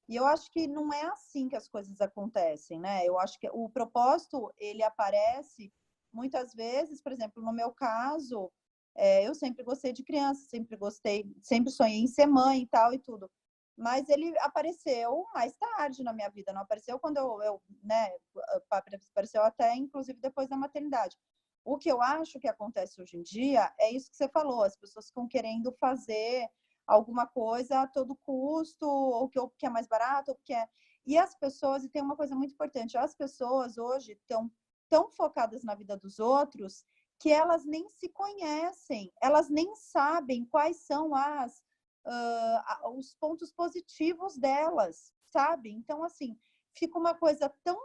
E eu acho que não é assim que as coisas acontecem, né? Eu acho que o propósito, ele aparece muitas vezes, por exemplo, no meu caso, eu sempre gostei de criança, sempre sonhei em ser mãe e tal e tudo. Mas ele apareceu mais tarde na minha vida, não apareceu quando né, apareceu até, inclusive, depois da maternidade. O que eu acho que acontece hoje em dia é isso que você falou, as pessoas ficam querendo fazer alguma coisa a todo custo, ou que é mais barato, ou que é... E as pessoas, e tem uma coisa muito importante, as pessoas hoje estão tão focadas na vida dos outros que elas nem se conhecem, elas nem sabem quais são os pontos positivos delas, sabe? Então, assim, fica uma coisa tão,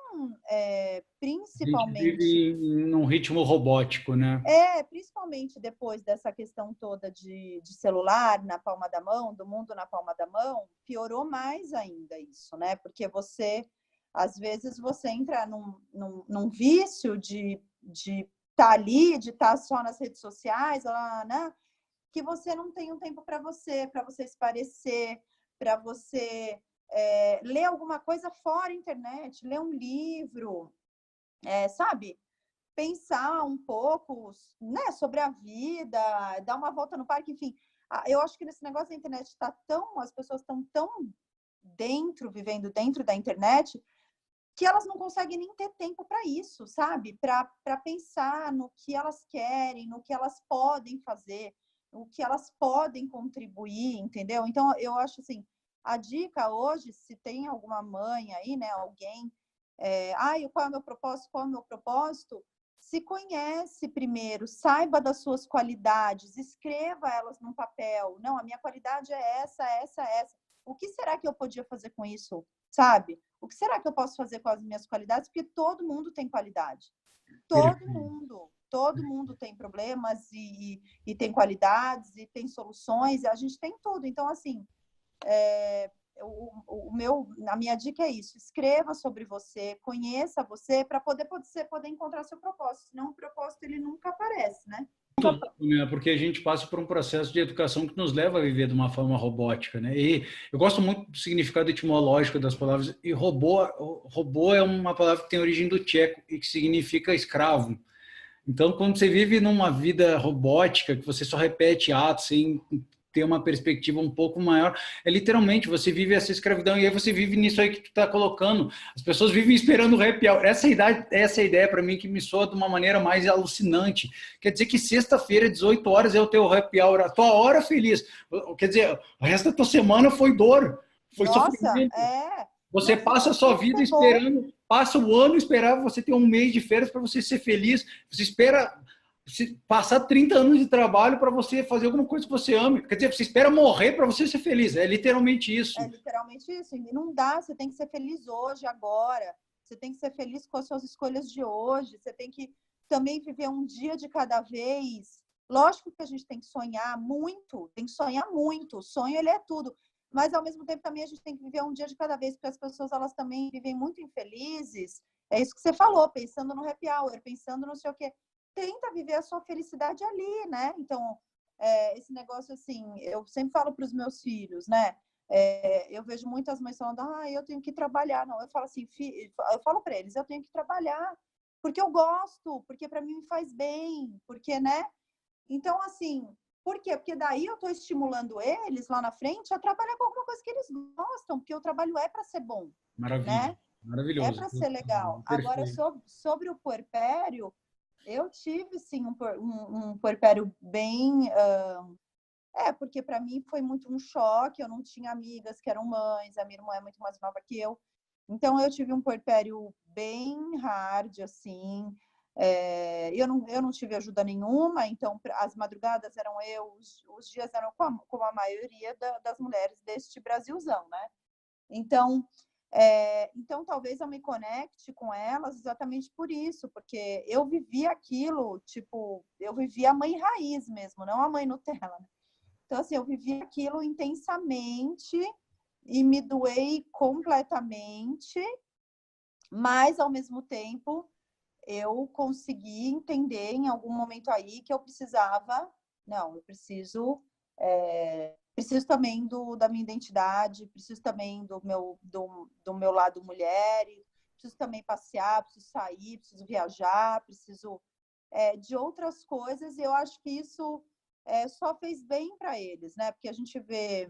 principalmente... A gente vive num ritmo robótico, né? Principalmente depois dessa questão toda de celular na palma da mão, do mundo na palma da mão, piorou mais ainda isso, né? Porque às vezes, você entra num vício de estar ali, de estar só nas redes sociais, né? Que você não tem um tempo para você esparecer, para você ler alguma coisa fora da internet, ler um livro, sabe? Pensar um pouco, né, sobre a vida, dar uma volta no parque, enfim. Eu acho que nesse negócio da internet as pessoas estão tão vivendo dentro da internet, que elas não conseguem nem ter tempo para isso, sabe? Para pensar no que elas querem, no que elas podem fazer, no que elas podem contribuir, entendeu? Então, eu acho assim, a dica hoje, se tem alguma mãe aí, né, alguém, qual é o meu propósito? Qual é o meu propósito? Se conhece primeiro, saiba das suas qualidades, escreva elas num papel. Não, a minha qualidade é essa, essa, essa. O que será que eu podia fazer com isso, sabe? O que será que eu posso fazer com as minhas qualidades? Porque todo mundo tem qualidade. Todo mundo tem problemas e tem qualidades e tem soluções. A gente tem tudo. Então, assim, a minha dica é isso: escreva sobre você, conheça você, para você poder encontrar seu propósito. Senão o propósito ele nunca aparece, né? Porque a gente passa por um processo de educação que nos leva a viver de uma forma robótica, né? E eu gosto muito do significado etimológico das palavras. E robô é uma palavra que tem origem do tcheco e que significa escravo. Então, quando você vive numa vida robótica, que você só repete atos sem ter uma perspectiva um pouco maior, literalmente, você vive essa escravidão, e aí você vive nisso aí que tu está colocando. As pessoas vivem esperando o happy hour. Essa ideia, para mim, que me soa de uma maneira mais alucinante. Quer dizer que sexta-feira, 18 horas, é o teu happy hour, a tua hora feliz. Quer dizer, o resto da tua semana foi dor, foi sofrimento. Você passa a sua vida esperando passa o ano esperar você ter um mês de férias para você ser feliz. Você espera passar 30 anos de trabalho para você fazer alguma coisa que você ame. Quer dizer, você espera morrer para você ser feliz. É literalmente isso. É literalmente isso. E não dá, você tem que ser feliz hoje, agora. Você tem que ser feliz com as suas escolhas de hoje. Você tem que também viver um dia de cada vez. Lógico que a gente tem que sonhar muito, tem que sonhar muito. O sonho, ele é tudo. Mas, ao mesmo tempo, também a gente tem que viver um dia de cada vez, porque as pessoas, elas também vivem muito infelizes. É isso que você falou, pensando no happy hour, pensando no sei o quê. Tenta viver a sua felicidade ali, né? Então, esse negócio, assim, eu sempre falo para os meus filhos, né? Eu vejo muitas mães falando, eu tenho que trabalhar. Não, eu falo assim, eu falo para eles, eu tenho que trabalhar, porque eu gosto, porque para mim me faz bem, porque, né? Então, assim, por quê? Porque daí eu estou estimulando eles lá na frente a trabalhar com alguma coisa que eles gostam, porque o trabalho é para ser bom, Maravilha, né? É maravilhoso. para ser legal. Agora, Perfeito. sobre o puerpério, eu tive, sim, um puerpério bem... porque para mim foi muito um choque, eu não tinha amigas que eram mães, a minha irmã é muito mais nova que eu. Então, eu tive um puerpério bem hard, assim. Eu não tive ajuda nenhuma, então as madrugadas eram os dias eram como a maioria das mulheres deste Brasilzão, né? Então, talvez eu me conecte com elas exatamente por isso, porque eu vivi aquilo, tipo, eu vivi a mãe raiz mesmo, não a mãe Nutella, né? Então, assim, eu vivi aquilo intensamente e me doei completamente, mas, ao mesmo tempo, eu consegui entender em algum momento aí que eu precisava, não, eu preciso também da minha identidade, preciso também do meu lado mulher, preciso também passear, preciso sair, preciso viajar, preciso de outras coisas, e eu acho que isso só fez bem para eles, né? Porque a gente vê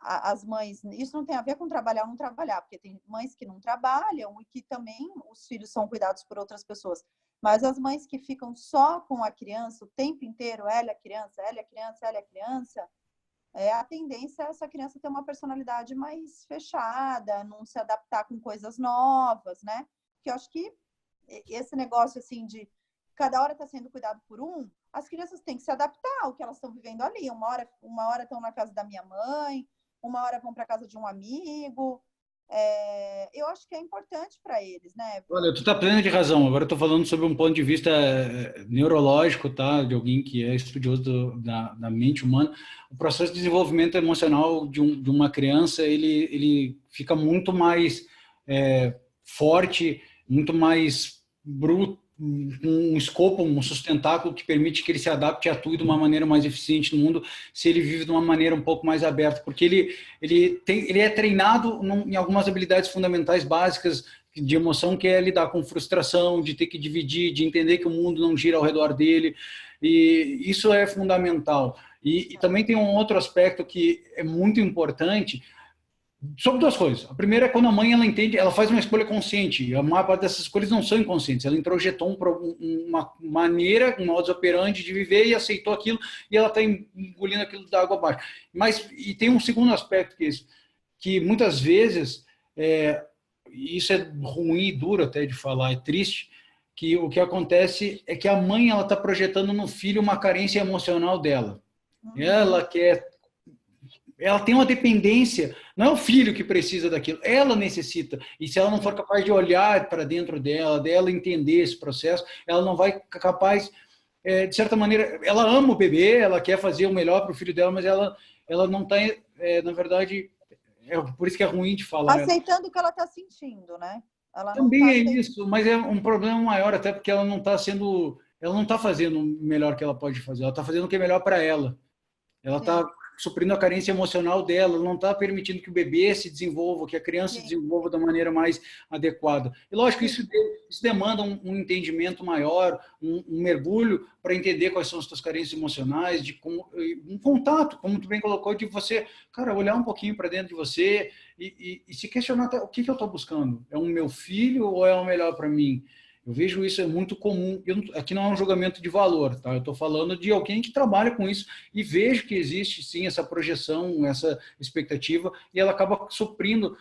as mães, isso não tem a ver com trabalhar ou não trabalhar, porque tem mães que não trabalham e que também os filhos são cuidados por outras pessoas. Mas as mães que ficam só com a criança o tempo inteiro, ela é a criança, ela é a criança, ela é a criança, a tendência é essa criança ter uma personalidade mais fechada, não se adaptar com coisas novas, né? Porque eu acho que esse negócio assim de cada hora está sendo cuidado por um, as crianças têm que se adaptar ao que elas estão vivendo ali. Uma hora estão na casa da minha mãe, uma hora vão para a casa de um amigo. Eu acho que é importante para eles, né? Olha, tu está plena de razão. Agora eu estou falando sobre um ponto de vista neurológico, tá? De alguém que é estudioso da mente humana. O processo de desenvolvimento emocional de uma criança, ele fica muito mais forte, muito mais bruto, um escopo, um sustentáculo que permite que ele se adapte a tudo de uma maneira mais eficiente no mundo, se ele vive de uma maneira um pouco mais aberta, porque ele é treinado em algumas habilidades fundamentais básicas de emoção, que é lidar com frustração, de ter que dividir, de entender que o mundo não gira ao redor dele, e isso é fundamental. E também tem um outro aspecto que é muito importante, sobre duas coisas. A primeira é quando a mãe ela entende, ela faz uma escolha consciente. A maior parte dessas escolhas não são inconscientes. Ela introjetou uma maneira, um modus operandi de viver e aceitou aquilo, e ela está engolindo aquilo da água abaixo. E tem um segundo aspecto que muitas vezes isso é ruim e duro até de falar, é triste, que o que acontece é que a mãe ela está projetando no filho uma carência emocional dela. Ela tem uma dependência, não é o filho que precisa daquilo, ela necessita. E se ela não for capaz de olhar para dentro dela entender esse processo, ela não vai capaz, de certa maneira, ela ama o bebê, ela quer fazer o melhor para o filho dela, mas ela não está, na verdade, por isso que é ruim de falar. Aceitando o que ela está sentindo, né? Ela não Também está é isso, mas é um problema maior, até porque ela não está fazendo o melhor que ela pode fazer, ela está fazendo o que é melhor para ela. Ela está suprindo a carência emocional dela, ela não está permitindo que o bebê se desenvolva, que a criança se desenvolva da maneira mais adequada. E lógico, isso demanda um entendimento maior, um mergulho para entender quais são as suas carências emocionais, um contato, como tu bem colocou, de você, cara, olhar um pouquinho para dentro de você e se questionar o que eu estou buscando. É um meu filho ou é o melhor para mim? Eu vejo isso é muito comum. Aqui não é um julgamento de valor, tá? Eu estou falando de alguém que trabalha com isso e vejo que existe sim essa projeção, essa expectativa, e ela acaba suprindo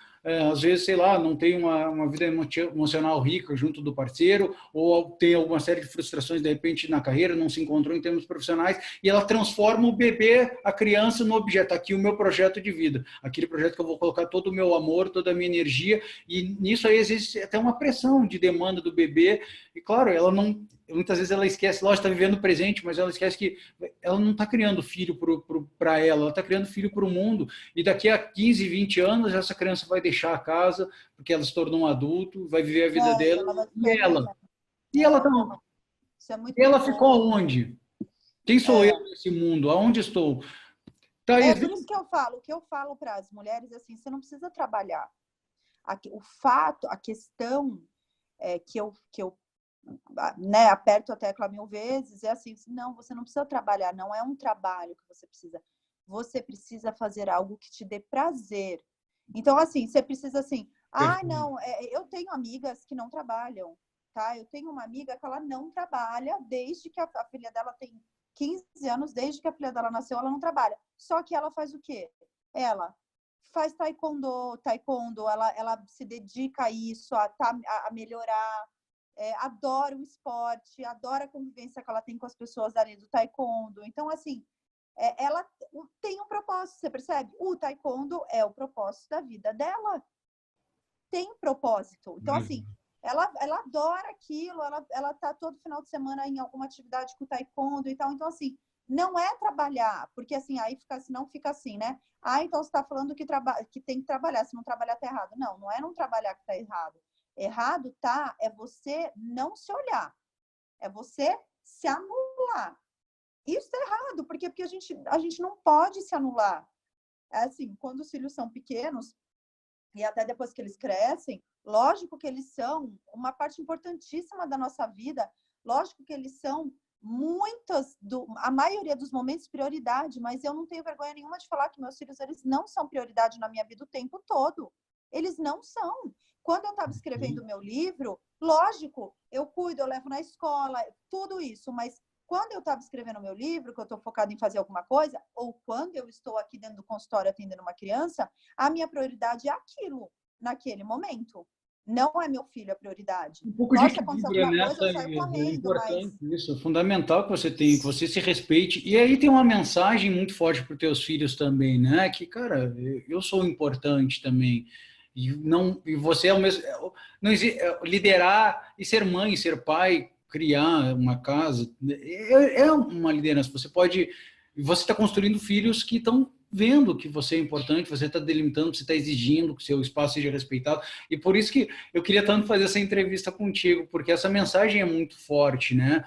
às vezes, sei lá, não tem uma vida emocional rica junto do parceiro, ou tem alguma série de frustrações, de repente, na carreira, não se encontrou em termos profissionais, e ela transforma o bebê, a criança, no objeto. Aqui o meu projeto de vida, aquele projeto que eu vou colocar todo o meu amor, toda a minha energia, e nisso aí existe até uma pressão de demanda do bebê, e claro, ela não... Muitas vezes ela esquece, lógico, está vivendo o presente, mas ela esquece que ela não está criando filho para ela está criando filho para o mundo. E daqui a 15, 20 anos, essa criança vai deixar a casa, porque ela se tornou um adulto, vai viver a vida dela. Ela vai E ficar ela? independente. E ela, tá, Não, isso é e muito ela bom. ficou aonde? Quem sou eu É. nesse mundo? Aonde estou? Tá, É por isso que eu falo, o que eu falo para as mulheres, assim, você não precisa trabalhar. O fato, a questão que eu né, aperto a tecla 1000 vezes, é assim, não, você não precisa trabalhar, não é um trabalho que você precisa fazer algo que te dê prazer. Então, assim, você precisa assim, não, eu tenho amigas que não trabalham, tá? Eu tenho uma amiga que ela não trabalha desde que a filha dela tem 15 anos, desde que a filha dela nasceu, ela não trabalha. Só que ela faz o quê? Ela faz taekwondo, ela se dedica a isso, a melhorar, adora o esporte, adora a convivência que ela tem com as pessoas ali do taekwondo. Então, assim, ela tem um propósito, você percebe? O taekwondo é o propósito da vida dela. Tem propósito. Então, assim, ela adora aquilo, ela tá todo final de semana em alguma atividade com o taekwondo e tal. Então, assim, não é trabalhar, porque assim, aí fica, não fica assim, né? Então você está falando que tem que trabalhar, se não trabalhar tá errado. Não, não é não trabalhar que tá errado. Errado tá é você não se olhar, é você se anular. Isso é errado, porque a gente não pode se anular. É assim, quando os filhos são pequenos, e até depois que eles crescem, lógico que eles são uma parte importantíssima da nossa vida, lógico que eles são a maioria dos momentos prioridade, mas eu não tenho vergonha nenhuma de falar que meus filhos, eles não são prioridade na minha vida o tempo todo. Eles não são. Quando eu estava escrevendo o meu livro, lógico, eu cuido, eu levo na escola, tudo isso, mas quando eu estava escrevendo o meu livro, que eu estou focada em fazer alguma coisa, ou quando eu estou aqui dentro do consultório atendendo uma criança, a minha prioridade é aquilo, naquele momento. Não é meu filho a prioridade. Um pouco de Lógico, se acontecer equilíbrio alguma coisa, nessa eu saio é correndo, mas... importante isso, é fundamental que você tenha, que você se respeite. E aí tem uma mensagem muito forte para os teus filhos também, né? Que, cara, eu sou importante também. E você é o mesmo. Não existe, liderar e ser mãe, ser pai, criar uma casa, é uma liderança. Você está construindo filhos que estão vendo que você é importante, você está delimitando, você está exigindo que seu espaço seja respeitado. E por isso que eu queria tanto fazer essa entrevista contigo, porque essa mensagem é muito forte, né?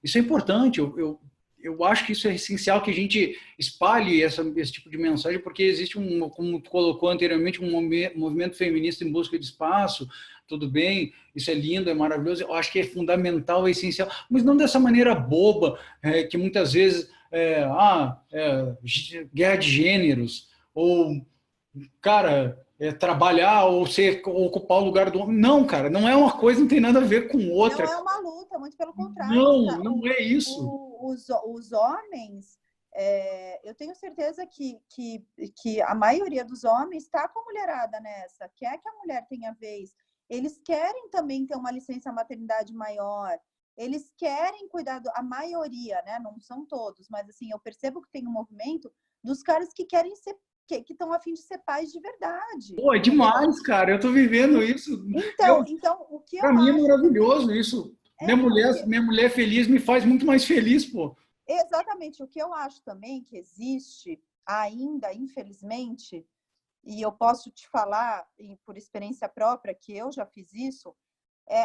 Isso é importante, eu acho que isso é essencial que a gente espalhe esse tipo de mensagem, porque existe como tu colocou anteriormente, um movimento feminista em busca de espaço, tudo bem, isso é lindo, é maravilhoso, eu acho que é fundamental, é essencial, mas não dessa maneira boba, que muitas vezes guerra de gêneros, ou, cara, trabalhar ou ocupar o lugar do homem. Não, cara, não é uma coisa, não tem nada a ver com Não outra. é uma luta, muito pelo contrário. Não é isso. Os homens, eu tenho certeza que a maioria dos homens está com a mulherada nessa, quer que a mulher tenha vez. Eles querem também ter uma licença maternidade maior, eles querem cuidar, a maioria, né? Não são todos, mas assim, eu percebo que tem um movimento dos caras que querem ser, que estão a fim de ser pais de verdade. Pô, é Entendeu? demais, cara. Eu tô vivendo isso. Então, o que Para eu mim é acho maravilhoso também isso. o que Minha mulher feliz me faz muito mais feliz, pô. exatamente o que eu acho também que existe ainda, infelizmente, e eu posso te falar por experiência própria que eu já fiz isso,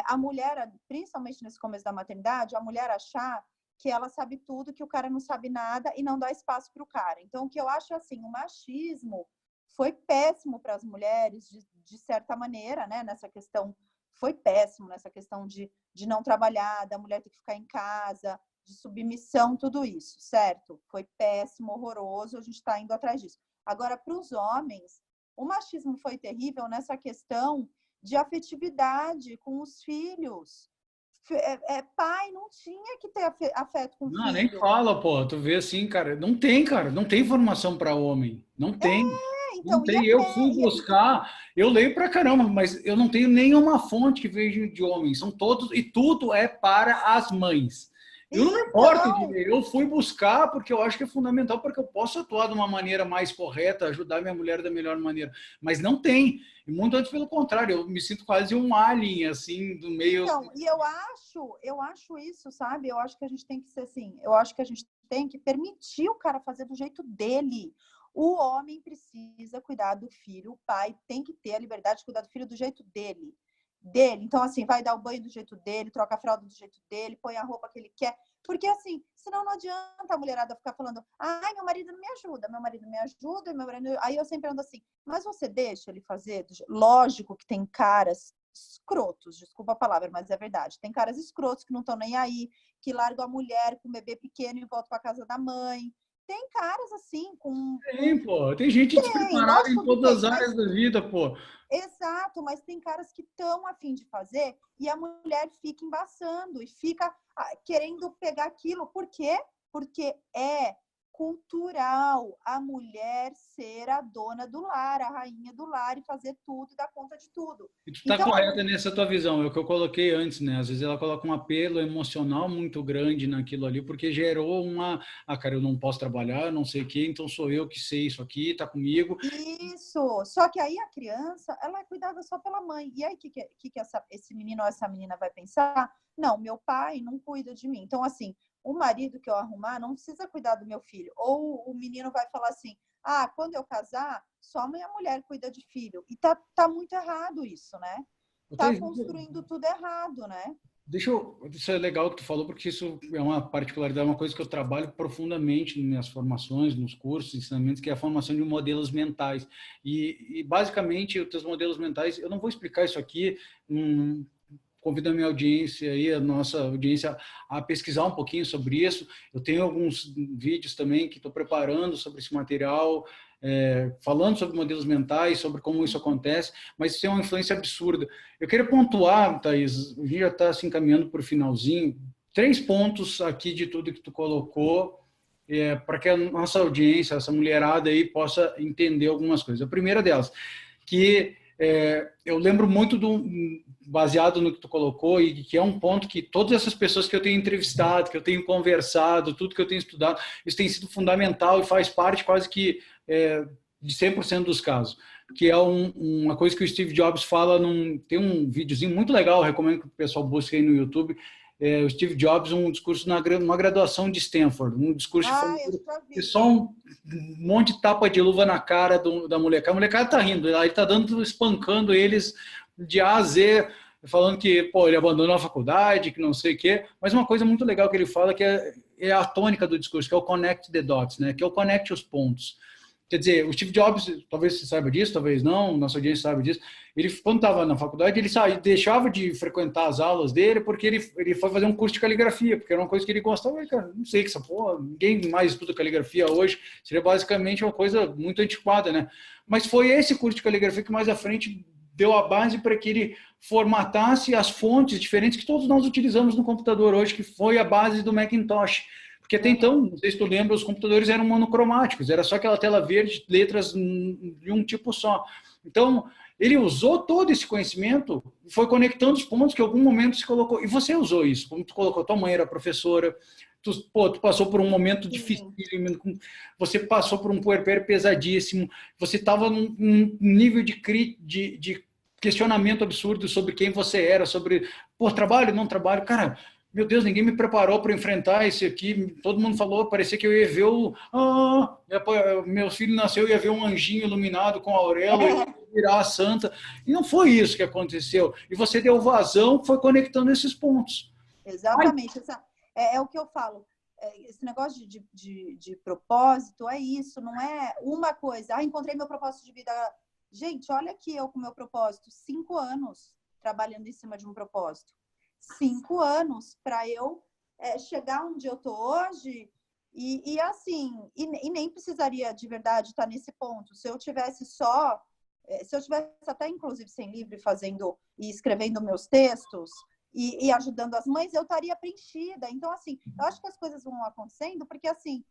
a mulher, principalmente nesse começo da maternidade, a mulher achar que ela sabe tudo, que o cara não sabe nada e não dá espaço para o cara. Então, o que eu acho assim, o machismo foi péssimo para as mulheres, de certa maneira, né? Nessa questão, foi péssimo nessa questão de não trabalhar, da mulher ter que ficar em casa, de submissão, tudo isso, certo? Foi péssimo, horroroso, a gente está indo atrás disso. Agora, para os homens, o machismo foi terrível nessa questão de afetividade com os filhos. Pai não tinha que ter afeto com o Não, nem filho. fala, pô. Tu vê assim, cara. Não tem, cara. Não tem formação para homem. Não tem. Não então, tem. Eu fui buscar, eu leio pra caramba, mas eu não tenho nenhuma fonte que vejo de homens. São todos, e tudo é para as mães. Eu não me importo de então, ler, eu fui buscar porque eu acho que é fundamental, porque eu posso atuar de uma maneira mais correta, ajudar minha mulher da melhor maneira. Mas não tem. E muito antes pelo contrário, eu me sinto quase um alien, assim, do meio. então, e eu acho isso, sabe? Eu acho que a gente tem que ser assim, eu acho que a gente tem que permitir o cara fazer do jeito dele. O homem precisa cuidar do filho, o pai tem que ter a liberdade de cuidar do filho do jeito dele. Dele. Então, assim, vai dar o banho do jeito dele, troca a fralda do jeito dele, põe a roupa que ele quer. Porque, assim, senão não adianta a mulherada ficar falando, ai, meu marido não me ajuda, meu marido me ajuda, meu marido... Aí eu sempre ando assim, mas você deixa ele fazer? Lógico que tem caras escrotos, desculpa a palavra, mas é verdade. Tem caras escrotos que não estão nem aí, que largam a mulher com o bebê pequeno e voltam para casa da mãe. Tem caras assim, Tem, pô. Tem gente Tem, despreparada em lógico que todas tem, as mas áreas da vida, pô. exato, mas tem caras que estão a fim de fazer e a mulher fica embaçando e fica querendo pegar aquilo. Por quê? Porque é cultural a mulher ser a dona do lar, a rainha do lar e fazer tudo, dar conta de tudo. E tu tá Então, correta nessa tua visão, é o que eu coloquei antes, né? Às vezes ela coloca um apelo emocional muito grande naquilo ali, porque gerou uma, cara, eu não posso trabalhar, eu não sei o quê, então sou eu que sei isso aqui, tá comigo. isso. Só que aí a criança, ela é cuidada só pela mãe. E aí, o que esse menino ou essa menina vai pensar? Não, meu pai não cuida de mim. Então, assim, o marido que eu arrumar não precisa cuidar do meu filho. Ou o menino vai falar assim, quando eu casar, só a minha mulher cuida de filho. E tá muito errado isso, né? Tá Thaís, construindo tudo errado, né? isso é legal que tu falou, porque isso é uma particularidade, uma coisa que eu trabalho profundamente nas minhas formações, nos cursos, ensinamentos, que é a formação de modelos mentais. E basicamente, os teus modelos mentais, eu não vou explicar isso aqui, convido a minha audiência aí, a nossa audiência, a pesquisar um pouquinho sobre isso. Eu tenho alguns vídeos também que estou preparando sobre esse material, falando sobre modelos mentais, sobre como isso acontece, mas isso tem uma influência absurda. Eu queria pontuar, Thaís, a gente já está se encaminhando para o finalzinho, 3 pontos aqui de tudo que tu colocou, para que a nossa audiência, essa mulherada aí, possa entender algumas coisas. A primeira delas, que eu lembro muito baseado no que tu colocou, e que é um ponto que todas essas pessoas que eu tenho entrevistado, que eu tenho conversado, tudo que eu tenho estudado, isso tem sido fundamental e faz parte quase que de 100% dos casos, que é uma coisa que o Steve Jobs fala, tem um videozinho muito legal, recomendo que o pessoal busque aí no YouTube, o Steve Jobs, um discurso numa graduação de Stanford, um discurso Eu já que vi. só um monte de tapa de luva na cara da molecada. A molecada tá rindo, ele tá espancando eles de A a Z, falando que, pô, ele abandonou a faculdade, que não sei o quê. Mas uma coisa muito legal que ele fala, que é a tônica do discurso, que é o connect the dots, né? Que é o conecte os pontos. Quer dizer, o Steve Jobs, talvez você saiba disso, talvez não, nossa audiência sabe disso, ele, quando estava na faculdade, ele deixava de frequentar as aulas dele porque ele foi fazer um curso de caligrafia, porque era uma coisa que ele gostava. Cara, não sei que essa porra, ninguém mais estuda caligrafia hoje, seria basicamente uma coisa muito antiquada, né? Mas foi esse curso de caligrafia que mais à frente deu a base para que ele formatasse as fontes diferentes que todos nós utilizamos no computador hoje, que foi a base do Macintosh. Porque até então, não sei se tu lembra, os computadores eram monocromáticos, era só aquela tela verde, letras de um tipo só. Então, ele usou todo esse conhecimento, foi conectando os pontos que em algum momento se colocou. E você usou isso, como tu colocou, tua mãe era professora, tu passou por um momento difícil, você passou por um puerpério pesadíssimo, você estava num nível de questionamento absurdo sobre quem você era, sobre, trabalho, não trabalho, cara. Meu Deus, ninguém me preparou para enfrentar esse aqui. Todo mundo falou, parecia que eu ia ver meu filho nasceu e ia ver um anjinho iluminado com auréola e virar a santa. E não foi isso que aconteceu. E você deu vazão, foi conectando esses pontos. Exatamente. É o que eu falo. Esse negócio de propósito é isso, não é uma coisa. Encontrei meu propósito de vida. Gente, olha aqui eu com meu propósito. 5 anos trabalhando em cima de um propósito. 5 anos para eu chegar onde eu tô hoje e assim, e nem precisaria de verdade estar nesse ponto. Se eu tivesse até inclusive sem livro fazendo e escrevendo meus textos e ajudando as mães, eu estaria preenchida. Então, assim, eu acho que as coisas vão acontecendo porque, assim,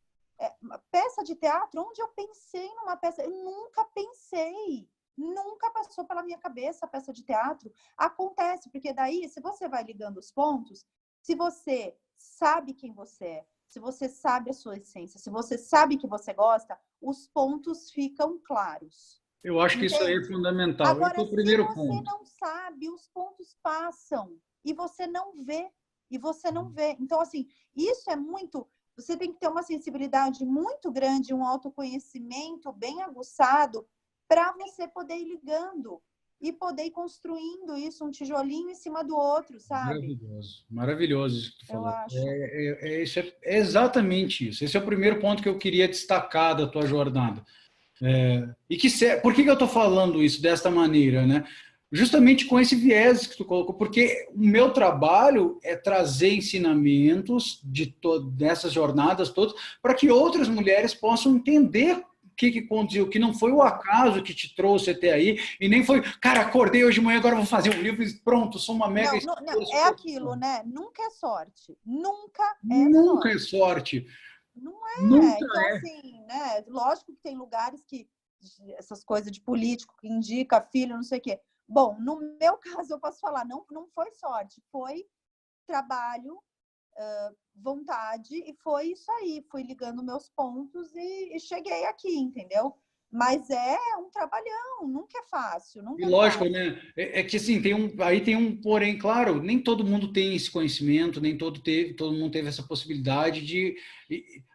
peça de teatro, onde eu pensei numa peça? Eu nunca pensei. Nunca passou pela minha cabeça a peça de teatro. Acontece, porque daí, se você vai ligando os pontos, se você sabe quem você é, se você sabe a sua essência, se você sabe que você gosta, os pontos ficam claros. Eu acho que isso aí é Entende? fundamental. Esse é Agora, o se primeiro você ponto. não sabe, os pontos passam e você não vê. E você não vê. Então, assim, isso é muito. Você tem que ter uma sensibilidade muito grande, um autoconhecimento bem aguçado para você poder ir ligando e poder ir construindo isso, um tijolinho em cima do outro, sabe? Maravilhoso, maravilhoso isso que tu Eu falou. acho. É exatamente isso. Esse é o primeiro ponto que eu queria destacar da tua jornada. Por que eu estou falando isso desta maneira, né? Justamente com esse viés que tu colocou, porque o meu trabalho é trazer ensinamentos dessas jornadas todas para que outras mulheres possam entender o que conduziu, que não foi o acaso que te trouxe até aí, e nem foi, cara, acordei hoje de manhã, agora vou fazer um livro e pronto, sou uma mega Não, escritora é super. aquilo, né? Nunca é sorte. Nunca é Nunca é sorte. sorte. Não é. Nunca Então, é. assim, né? Lógico que tem lugares que essas coisas de político que indica filho, não sei o quê. Bom, no meu caso, eu posso falar, não foi sorte, foi trabalho, vontade, e foi isso aí. Fui ligando meus pontos e cheguei aqui, entendeu? Mas é um trabalhão, nunca é fácil, E nunca é lógico, fácil. né? É que assim, aí tem um porém, claro, nem todo mundo tem esse conhecimento, nem todo mundo teve essa possibilidade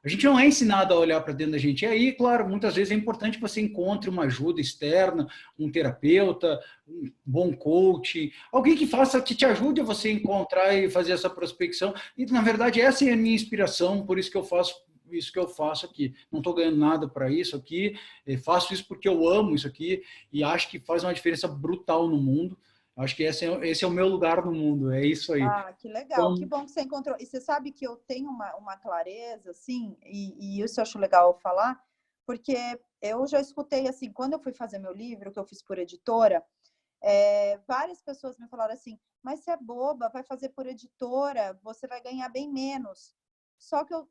a gente não é ensinado a olhar para dentro da gente. E aí, claro, muitas vezes é importante que você encontre uma ajuda externa, um terapeuta, um bom coach, alguém que te ajude a você encontrar e fazer essa prospecção. E, na verdade, essa é a minha inspiração, por isso que eu faço isso que eu faço aqui. Não estou ganhando nada para isso aqui, faço isso porque eu amo isso aqui e acho que faz uma diferença brutal no mundo. Acho que esse é o meu lugar no mundo, é isso aí. Ah, que legal, que Então, bom que você encontrou. E você sabe que eu tenho uma clareza, assim, e isso eu acho legal falar, porque eu já escutei, assim, quando eu fui fazer meu livro, que eu fiz por editora, várias pessoas me falaram assim, mas você é boba, vai fazer por editora, você vai ganhar bem menos. Só que eu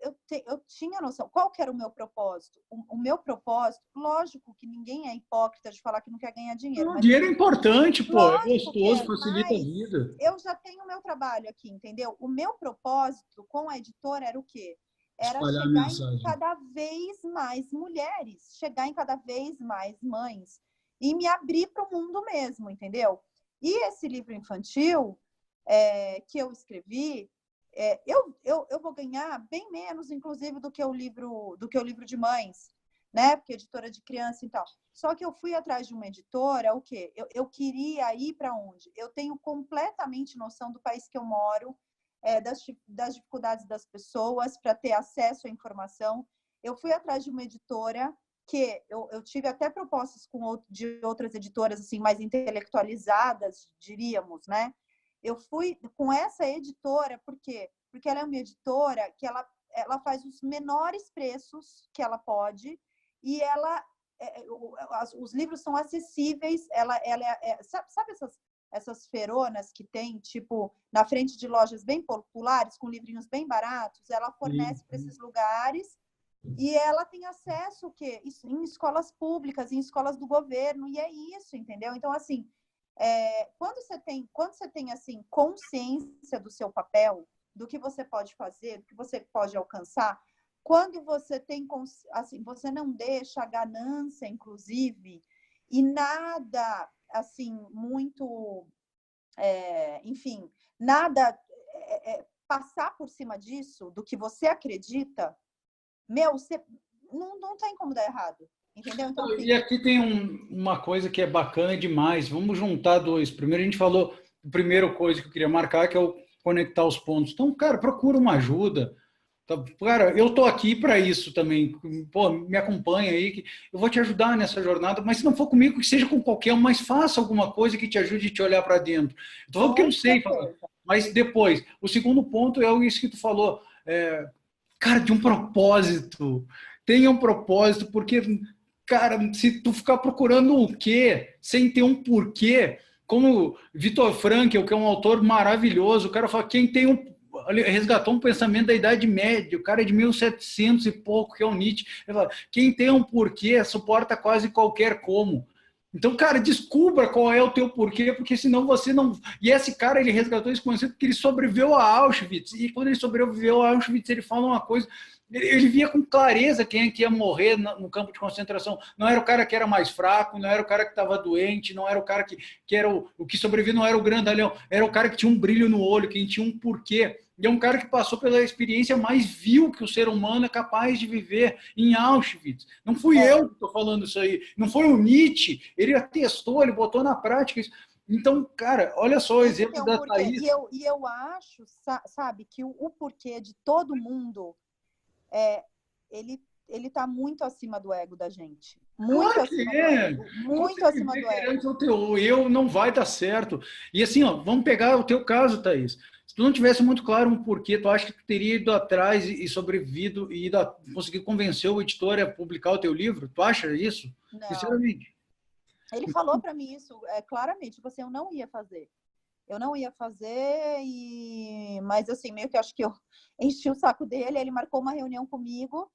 tinha noção. Qual que era o meu propósito? O meu propósito, lógico que ninguém é hipócrita de falar que não quer ganhar dinheiro, o mas dinheiro é assim, importante, pô, é lógico que gostoso, é, facilita a mas vida. eu já tenho o meu trabalho aqui, entendeu? O meu propósito com a editora era o quê? Era Espalhar a chegar em mensagem. cada vez mais mulheres, chegar em cada vez mais mães e me abrir para o mundo mesmo, entendeu? E esse livro infantil que eu escrevi, eu vou ganhar bem menos, inclusive, do que o livro de mães, né? Porque editora de criança e tal. Só que eu fui atrás de uma editora, o quê? Eu queria ir para onde? Eu tenho completamente noção do país que eu moro, das dificuldades das pessoas para ter acesso à informação. Eu fui atrás de uma editora que eu tive até propostas de outras editoras assim mais intelectualizadas, diríamos, né? Eu fui com essa editora, por quê? Porque ela é uma editora que ela faz os menores preços que ela pode e os livros são acessíveis. Sabe essas feronas que tem, tipo, na frente de lojas bem populares, com livrinhos bem baratos? Ela fornece para esses lugares e ela tem acesso o quê? Em escolas públicas, em escolas do governo, e é isso, entendeu? Então, assim, quando você tem assim consciência do seu papel, do que você pode fazer, do que você pode alcançar, quando você tem assim, você não deixa a ganância, inclusive, e nada assim muito, enfim, nada passar por cima disso, do que você acredita, meu, você não tem como dar errado, entendeu? Então, E assim, aqui tem uma coisa que é bacana demais. Vamos juntar dois. Primeiro, a gente falou, a primeira coisa que eu queria marcar, que é o conectar os pontos. Então, cara, procura uma ajuda. Tá? Cara, eu tô aqui para isso também. Pô, me acompanha aí, que eu vou te ajudar nessa jornada. Mas se não for comigo, que seja com qualquer um, mas faça alguma coisa que te ajude a te olhar para dentro. Eu tô falando porque eu com não sei falar. certeza. Mas depois, o segundo ponto é isso que tu falou. Cara, de um propósito. Tenha um propósito, porque, cara, se tu ficar procurando o quê, sem ter um porquê, como Vitor Frankl, que é um autor maravilhoso, o cara fala, quem tem ele resgatou um pensamento da Idade Média, o cara é de 1700 e pouco, que é o Nietzsche. Ele fala, quem tem um porquê suporta quase qualquer como. Então, cara, descubra qual é o teu porquê, porque senão você não... E esse cara, ele resgatou esse conceito porque ele sobreviveu a Auschwitz. E quando ele sobreviveu a Auschwitz, ele fala uma coisa... Ele via com clareza quem é que ia morrer no campo de concentração. Não era o cara que era mais fraco, não era o cara que estava doente, não era o cara que era o que sobreviveu, não era o grandalhão. Era o cara que tinha um brilho no olho, que tinha um porquê. E é um cara que passou pela experiência mais vil que o ser humano é capaz de viver em Auschwitz. Não fui eu que estou falando isso aí. Não foi o Nietzsche. Ele atestou, ele botou na prática isso. Então, cara, olha só o exemplo da Thaís. E eu acho, sabe, que o porquê de todo mundo, ele está muito acima do ego da gente. Muito Claro acima que é. do ego. Muito acima do ego. O teu eu não vai dar certo. E assim, ó, vamos pegar o teu caso, Thaís. Se tu não tivesse muito claro um porquê, tu acha que tu teria ido atrás e sobrevivido e conseguido convencer o editor a publicar o teu livro? Tu acha isso? Não. Sinceramente. Ele falou para mim isso claramente, tipo assim, eu não ia fazer. Eu não ia fazer, mas assim, meio que acho que eu enchi o saco dele, ele marcou uma reunião comigo,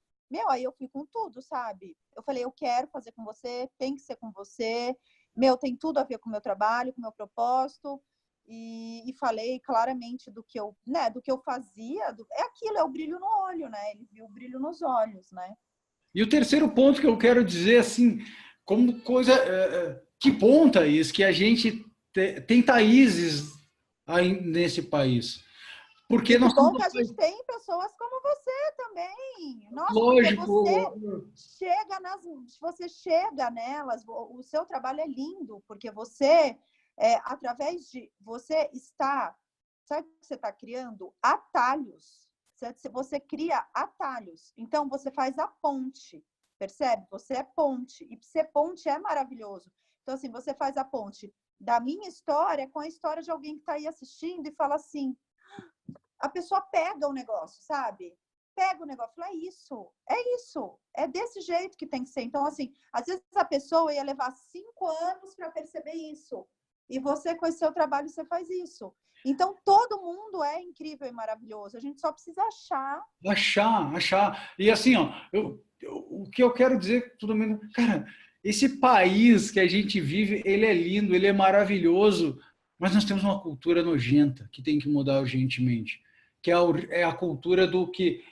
aí eu fui com tudo, sabe? Eu falei, eu quero fazer com você, tem que ser com você, tem tudo a ver com o meu trabalho, com o meu propósito, e falei claramente do que eu fazia, é aquilo, é o brilho no olho, né? Ele viu o brilho nos olhos, né? E o terceiro ponto que eu quero dizer, assim, como coisa... que ponta isso, que a gente tem Thaíses aí nesse país. Porque que nós bom que a gente tem pessoas como você também. Nossa, lógico, você chega nelas, o seu trabalho é lindo, porque você, através de você está, sabe o que você está criando? Atalhos. Você cria atalhos. Então, você faz a ponte, percebe? Você é ponte. E ser ponte é maravilhoso. Então, assim, você faz a ponte da minha história com a história de alguém que está aí assistindo e fala assim, a pessoa pega o negócio, sabe? Pega o negócio, fala, é isso, é desse jeito que tem que ser. Então, assim, às vezes a pessoa ia levar 5 anos para perceber isso. E você, com esse seu trabalho, você faz isso. Então, todo mundo é incrível e maravilhoso. A gente só precisa achar. Achar. E assim, ó, o que eu quero dizer, tudo menos, cara, esse país que a gente vive, ele é lindo, ele é maravilhoso, mas nós temos uma cultura nojenta que tem que mudar urgentemente, que é a cultura do que...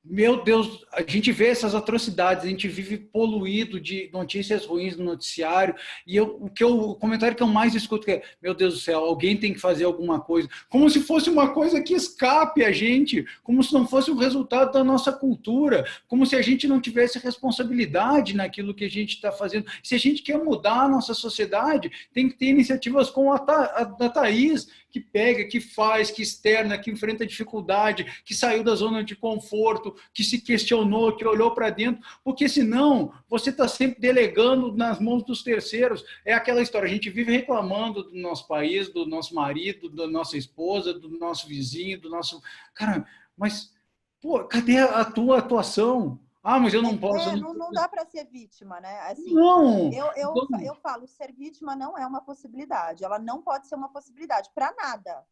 meu Deus, a gente vê essas atrocidades, a gente vive poluído de notícias ruins no noticiário, e o comentário que eu mais escuto é, meu Deus do céu, alguém tem que fazer alguma coisa, como se fosse uma coisa que escape a gente, como se não fosse o resultado da nossa cultura, como se a gente não tivesse responsabilidade naquilo que a gente está fazendo. Se a gente quer mudar a nossa sociedade, tem que ter iniciativas como a da Thaís, que pega, que faz, que externa, que enfrenta dificuldade, que saiu da zona de conforto, que se questionou, que olhou para dentro, porque senão você está sempre delegando nas mãos dos terceiros. É aquela história, a gente vive reclamando do nosso país, do nosso marido, da nossa esposa, do nosso vizinho, do nosso... Cara, mas, pô, cadê a tua atuação? Ah, mas eu não posso. Não dá para ser vítima, né? Assim, não! Eu falo, ser vítima não é uma possibilidade. Ela não pode ser uma possibilidade para nada.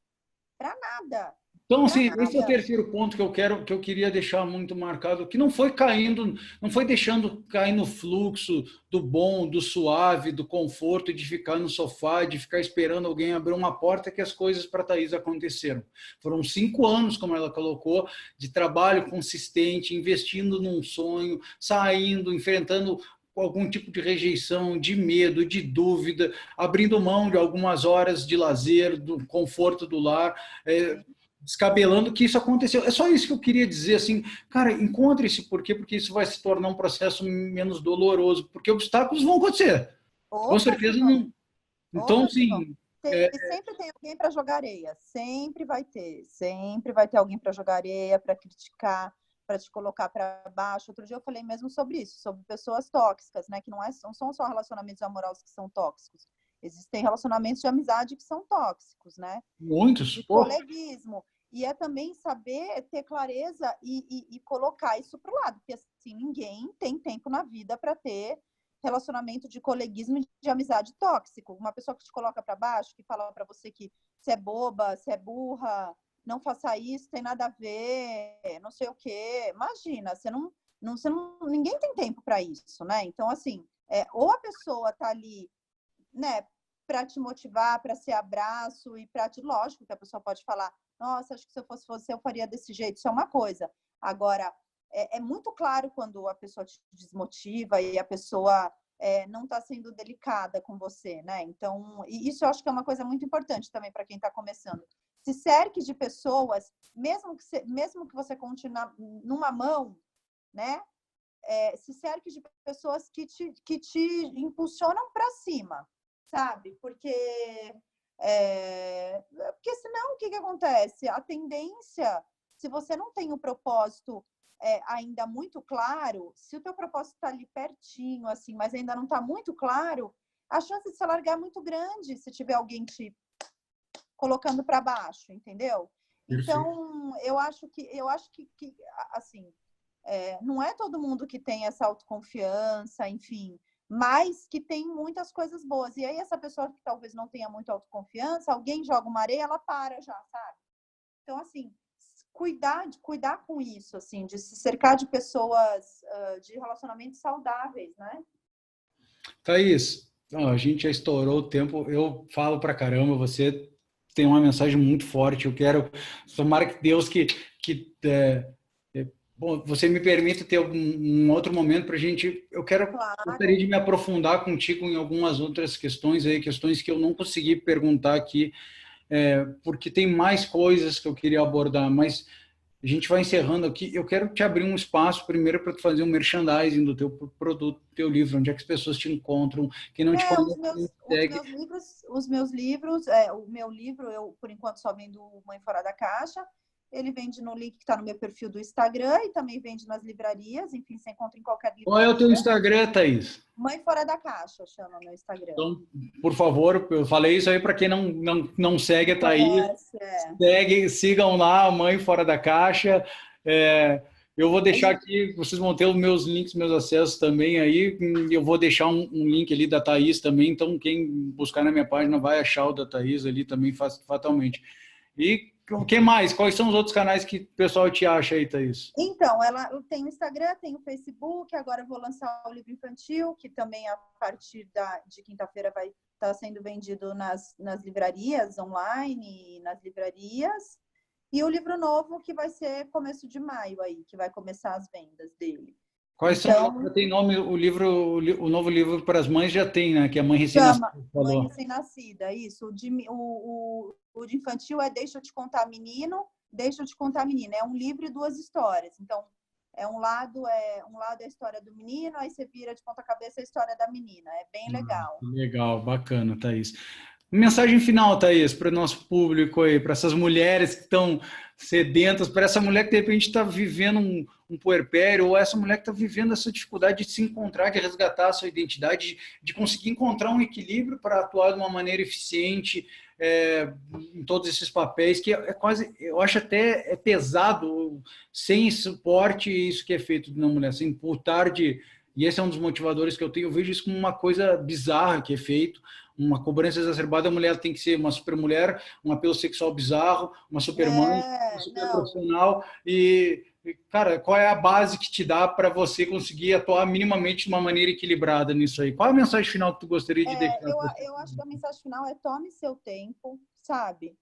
Para nada. Então, assim, esse é o terceiro ponto que eu queria deixar muito marcado, que não foi caindo, não foi deixando cair no fluxo do bom, do suave, do conforto, de ficar no sofá, de ficar esperando alguém abrir uma porta, que as coisas para a Thaís aconteceram. Foram 5 anos, como ela colocou, de trabalho consistente, investindo num sonho, saindo, enfrentando algum tipo de rejeição, de medo, de dúvida, abrindo mão de algumas horas de lazer, do conforto do lar, descabelando que isso aconteceu. É só isso que eu queria dizer, assim, cara, encontre esse porquê, porque isso vai se tornar um processo menos doloroso, porque obstáculos vão acontecer. Com certeza não. Então, sim. Sempre tem alguém para jogar areia, sempre vai ter alguém para jogar areia, para criticar, para te colocar para baixo. Outro dia eu falei mesmo sobre isso, sobre pessoas tóxicas, né? Que não são só relacionamentos amorosos que são tóxicos. Existem relacionamentos de amizade que são tóxicos, né? Muitos. De coleguismo. E é também saber ter clareza e colocar isso para o lado, porque assim, ninguém tem tempo na vida para ter relacionamento de coleguismo e de amizade tóxico. Uma pessoa que te coloca para baixo, que fala para você que você é boba, você é burra, não faça isso, tem nada a ver, não sei o quê. Imagina, ninguém tem tempo para isso, né? Então, assim, ou a pessoa está ali, né, para te motivar, para ser abraço e para te... Lógico que a pessoa pode falar, nossa, acho que se eu fosse você, eu faria desse jeito. Isso é uma coisa. Agora, é muito claro quando a pessoa te desmotiva e a pessoa não está sendo delicada com você, né? Então, isso eu acho que é uma coisa muito importante também para quem está começando. Se cerque de pessoas, mesmo que você continue numa mão, né? Se cerque de pessoas que te impulsionam para cima, sabe? Porque senão o que acontece? A tendência, se você não tem o propósito ainda muito claro, se o teu propósito está ali pertinho, assim, mas ainda não está muito claro, a chance de se largar é muito grande se tiver alguém te colocando para baixo, entendeu? Perfeito. Então, eu acho que assim, não é todo mundo que tem essa autoconfiança, enfim, mas que tem muitas coisas boas. E aí, essa pessoa que talvez não tenha muita autoconfiança, alguém joga uma areia, ela para já, sabe? Então, assim, cuidar com isso, assim, de se cercar de pessoas, de relacionamentos saudáveis, né? Thaís, ó, a gente já estourou o tempo. Eu falo pra caramba, você tem uma mensagem muito forte. Eu quero, tomara que Deus que bom, você me permita ter um outro momento para a gente. Gostaria Claro. de me aprofundar contigo em algumas outras questões aí, questões que eu não consegui perguntar aqui, porque tem mais coisas que eu queria abordar, mas a gente vai encerrando aqui. Eu quero te abrir um espaço primeiro para tu fazer um merchandising do teu produto, do teu livro, onde é que as pessoas te encontram, quem não te conhece, quem te segue. Os meus livros, o meu livro, eu por enquanto só vendo Mãe Fora da Caixa. Ele vende no link que está no meu perfil do Instagram e também vende nas livrarias. Enfim, você encontra em qualquer Qual é o teu livraria. Instagram, Thaís? Mãe Fora da Caixa chama meu Instagram. Então, por favor, eu falei isso aí para quem não segue a Thaís, Conhece, sigam lá a Mãe Fora da Caixa. Eu vou deixar aqui, vocês vão ter os meus links, meus acessos também aí. Eu vou deixar um link ali da Thaís também, então quem buscar na minha página vai achar o da Thaís ali também fatalmente. E o que mais? Quais são os outros canais que o pessoal te acha aí, Thaís? Então, ela tem o Instagram, tem o Facebook, agora eu vou lançar o livro infantil, que também a partir de quinta-feira vai estar sendo vendido nas livrarias online, nas livrarias. E o livro novo, que vai ser começo de maio aí, que vai começar as vendas dele. Quais são? Já Então, tem nome, o livro, o novo livro para as mães já tem, né? Que é a Mãe Recém-Nascida chama Mãe falou. Recém-Nascida, isso. O de infantil é Deixa Eu Te Contar Menino, Deixa Eu Te Contar Menina. É um livro e duas histórias. Então, um lado é a história do menino, aí você vira de ponta cabeça a história da menina. É bem legal. Legal, bacana, Thaís. Mensagem final, Thaís, para o nosso público aí, para essas mulheres que estão sedentas, para essa mulher que de repente está vivendo um puerpério, ou essa mulher que está vivendo essa dificuldade de se encontrar, de resgatar a sua identidade, de conseguir encontrar um equilíbrio para atuar de uma maneira eficiente em todos esses papéis, que é quase, eu acho até pesado, sem suporte, isso que é feito de uma mulher, sem por tarde. E esse é um dos motivadores que eu tenho. Eu vejo isso como uma coisa bizarra que é feito, uma cobrança exacerbada. A mulher tem que ser uma super mulher, um apelo sexual bizarro, uma super mãe, uma super Não. profissional. Cara, qual é a base que te dá para você conseguir atuar minimamente de uma maneira equilibrada nisso aí? Qual é a mensagem final que tu gostaria de deixar? Eu acho que a mensagem final é tome seu tempo, sabe?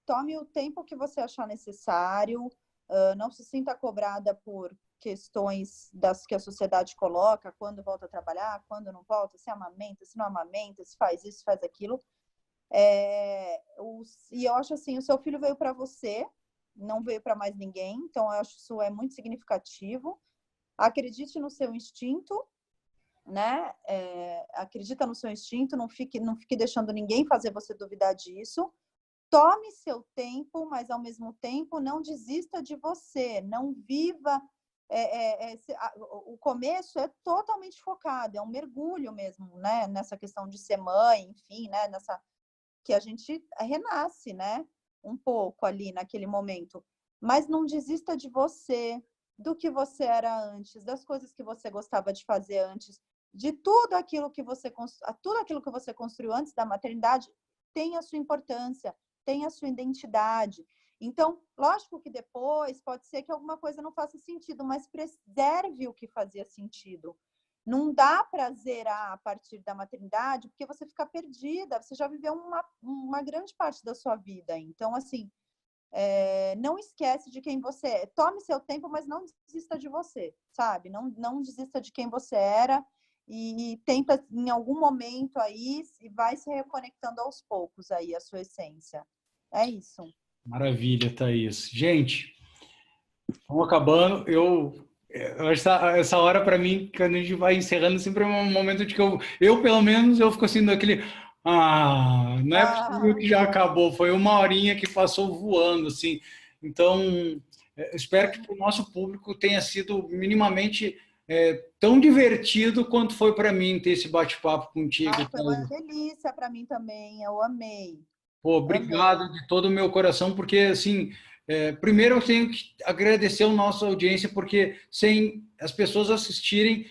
Tome o tempo que você achar necessário, não se sinta cobrada por questões das que a sociedade coloca, quando volta a trabalhar, quando não volta, se amamenta, se não amamenta, se faz isso, faz aquilo. E eu acho assim, o seu filho veio para você, não veio para mais ninguém, então eu acho isso é muito significativo. Acredite no seu instinto, né? Acredita no seu instinto, não fique deixando ninguém fazer você duvidar disso. Tome seu tempo, mas ao mesmo tempo não desista de você, não viva. O começo é totalmente focado, é um mergulho mesmo, né? Nessa questão de ser mãe, enfim, né? Nessa que a gente renasce, né? Um pouco ali naquele momento. Mas não desista de você, do que você era antes, das coisas que você gostava de fazer antes, de tudo aquilo que você construiu antes da maternidade tem a sua importância, tem a sua identidade. Então, lógico que depois pode ser que alguma coisa não faça sentido, mas preserve o que fazia sentido. Não dá para zerar a partir da maternidade, porque você fica perdida, você já viveu uma grande parte da sua vida. Então, assim, não esquece de quem você é. Tome seu tempo, mas não desista de você, sabe? Não desista de quem você era e tenta, em algum momento aí, e vai se reconectando aos poucos aí a sua essência. É isso. Maravilha, Thaís. Gente, vamos acabando. Essa hora, para mim, quando a gente vai encerrando, sempre é um momento de que pelo menos, eu fico assim, daquele... não é possível que já acabou. Foi uma horinha que passou voando, assim. Então, espero que para o nosso público tenha sido minimamente tão divertido quanto foi para mim ter esse bate-papo contigo. Foi uma delícia para mim também. Eu amei. Pô, obrigado de todo o meu coração, porque, assim, primeiro eu tenho que agradecer a nossa audiência, porque sem as pessoas assistirem,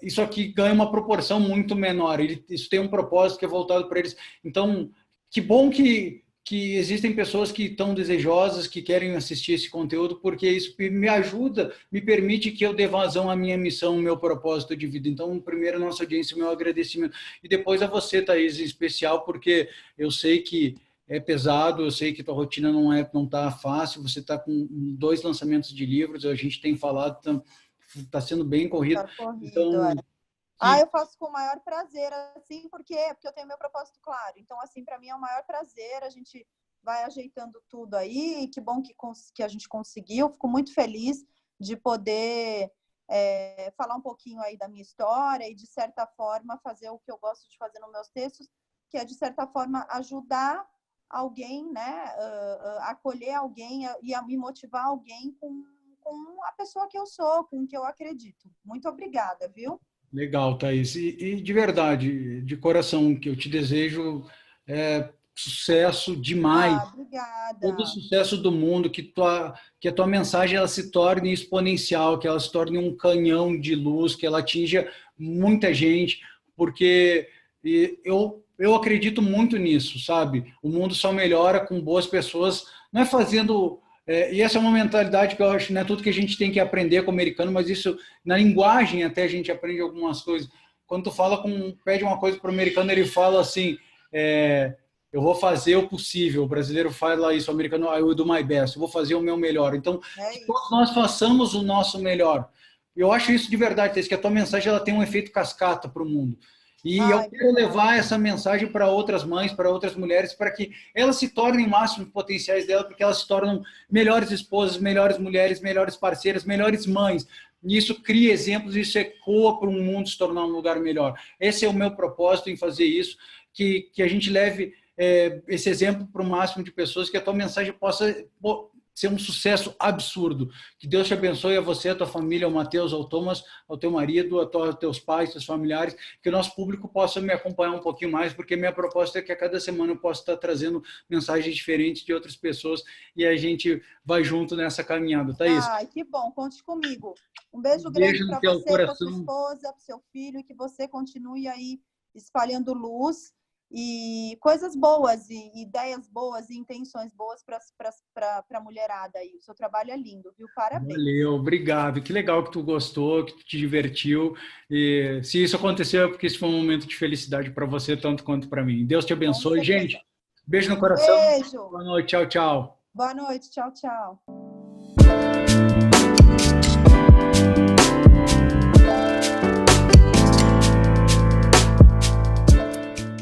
isso aqui ganha uma proporção muito menor. Isso tem um propósito que é voltado para eles. Então, que bom que existem pessoas que estão desejosas, que querem assistir esse conteúdo, porque isso me ajuda, me permite que eu dê vazão à minha missão, ao meu propósito de vida. Então, primeiro, a nossa audiência, o meu agradecimento. E depois a você, Thaís, em especial, porque eu sei que é pesado, eu sei que tua rotina não está fácil, você está com 2 lançamentos de livros, a gente tem falado, está sendo bem corrido. Então, eu faço com o maior prazer, assim, porque eu tenho meu propósito claro. Então, assim, para mim é o maior prazer, a gente vai ajeitando tudo aí, e que bom que a gente conseguiu. Fico muito feliz de poder falar um pouquinho aí da minha história e, de certa forma, fazer o que eu gosto de fazer nos meus textos, que é, de certa forma, ajudar alguém, né, acolher alguém e me motivar alguém com a pessoa que eu sou, com o que eu acredito. Muito obrigada, viu? Legal, Thaís. E de verdade, de coração, que eu te desejo sucesso demais. Obrigada. Todo o sucesso do mundo, que a tua mensagem ela se torne exponencial, que ela se torne um canhão de luz, que ela atinja muita gente, porque eu acredito muito nisso, sabe? O mundo só melhora com boas pessoas, não é fazendo... e essa é uma mentalidade que eu acho, não é tudo que a gente tem que aprender com o americano, mas isso, na linguagem até a gente aprende algumas coisas. Quando tu pede uma coisa para o americano, ele fala assim, eu vou fazer o possível. O brasileiro fala isso, o americano, I will do my best, eu vou fazer o meu melhor. Então, que todos nós façamos o nosso melhor. Eu acho isso de verdade, Thaís, que a tua mensagem ela tem um efeito cascata para o mundo. E eu quero levar essa mensagem para outras mães, para outras mulheres, para que elas se tornem máximos potenciais dela, porque elas se tornam melhores esposas, melhores mulheres, melhores parceiras, melhores mães. E isso cria exemplos, isso ecoa para um mundo se tornar um lugar melhor. Esse é o meu propósito em fazer isso, que a gente leve esse exemplo para o máximo de pessoas, que a tua mensagem possa ser um sucesso absurdo. Que Deus te abençoe a você, a tua família, ao Matheus, ao Thomas, ao teu marido, aos teus pais, teus familiares, que o nosso público possa me acompanhar um pouquinho mais, porque minha proposta é que a cada semana eu possa estar trazendo mensagens diferentes de outras pessoas e a gente vai junto nessa caminhada. Tá isso? Que bom, conte comigo. Um beijo grande para você, para sua esposa, para o seu filho, e que você continue aí espalhando luz e coisas boas, e ideias boas, e intenções boas para a mulherada aí. O seu trabalho é lindo, viu? Parabéns. Valeu, obrigado. Que legal que tu gostou, que tu te divertiu. E se isso aconteceu é porque isso foi um momento de felicidade para você, tanto quanto para mim. Deus te abençoe. Gente, beijo no coração. Beijo. Boa noite, tchau, tchau. Boa noite, tchau, tchau.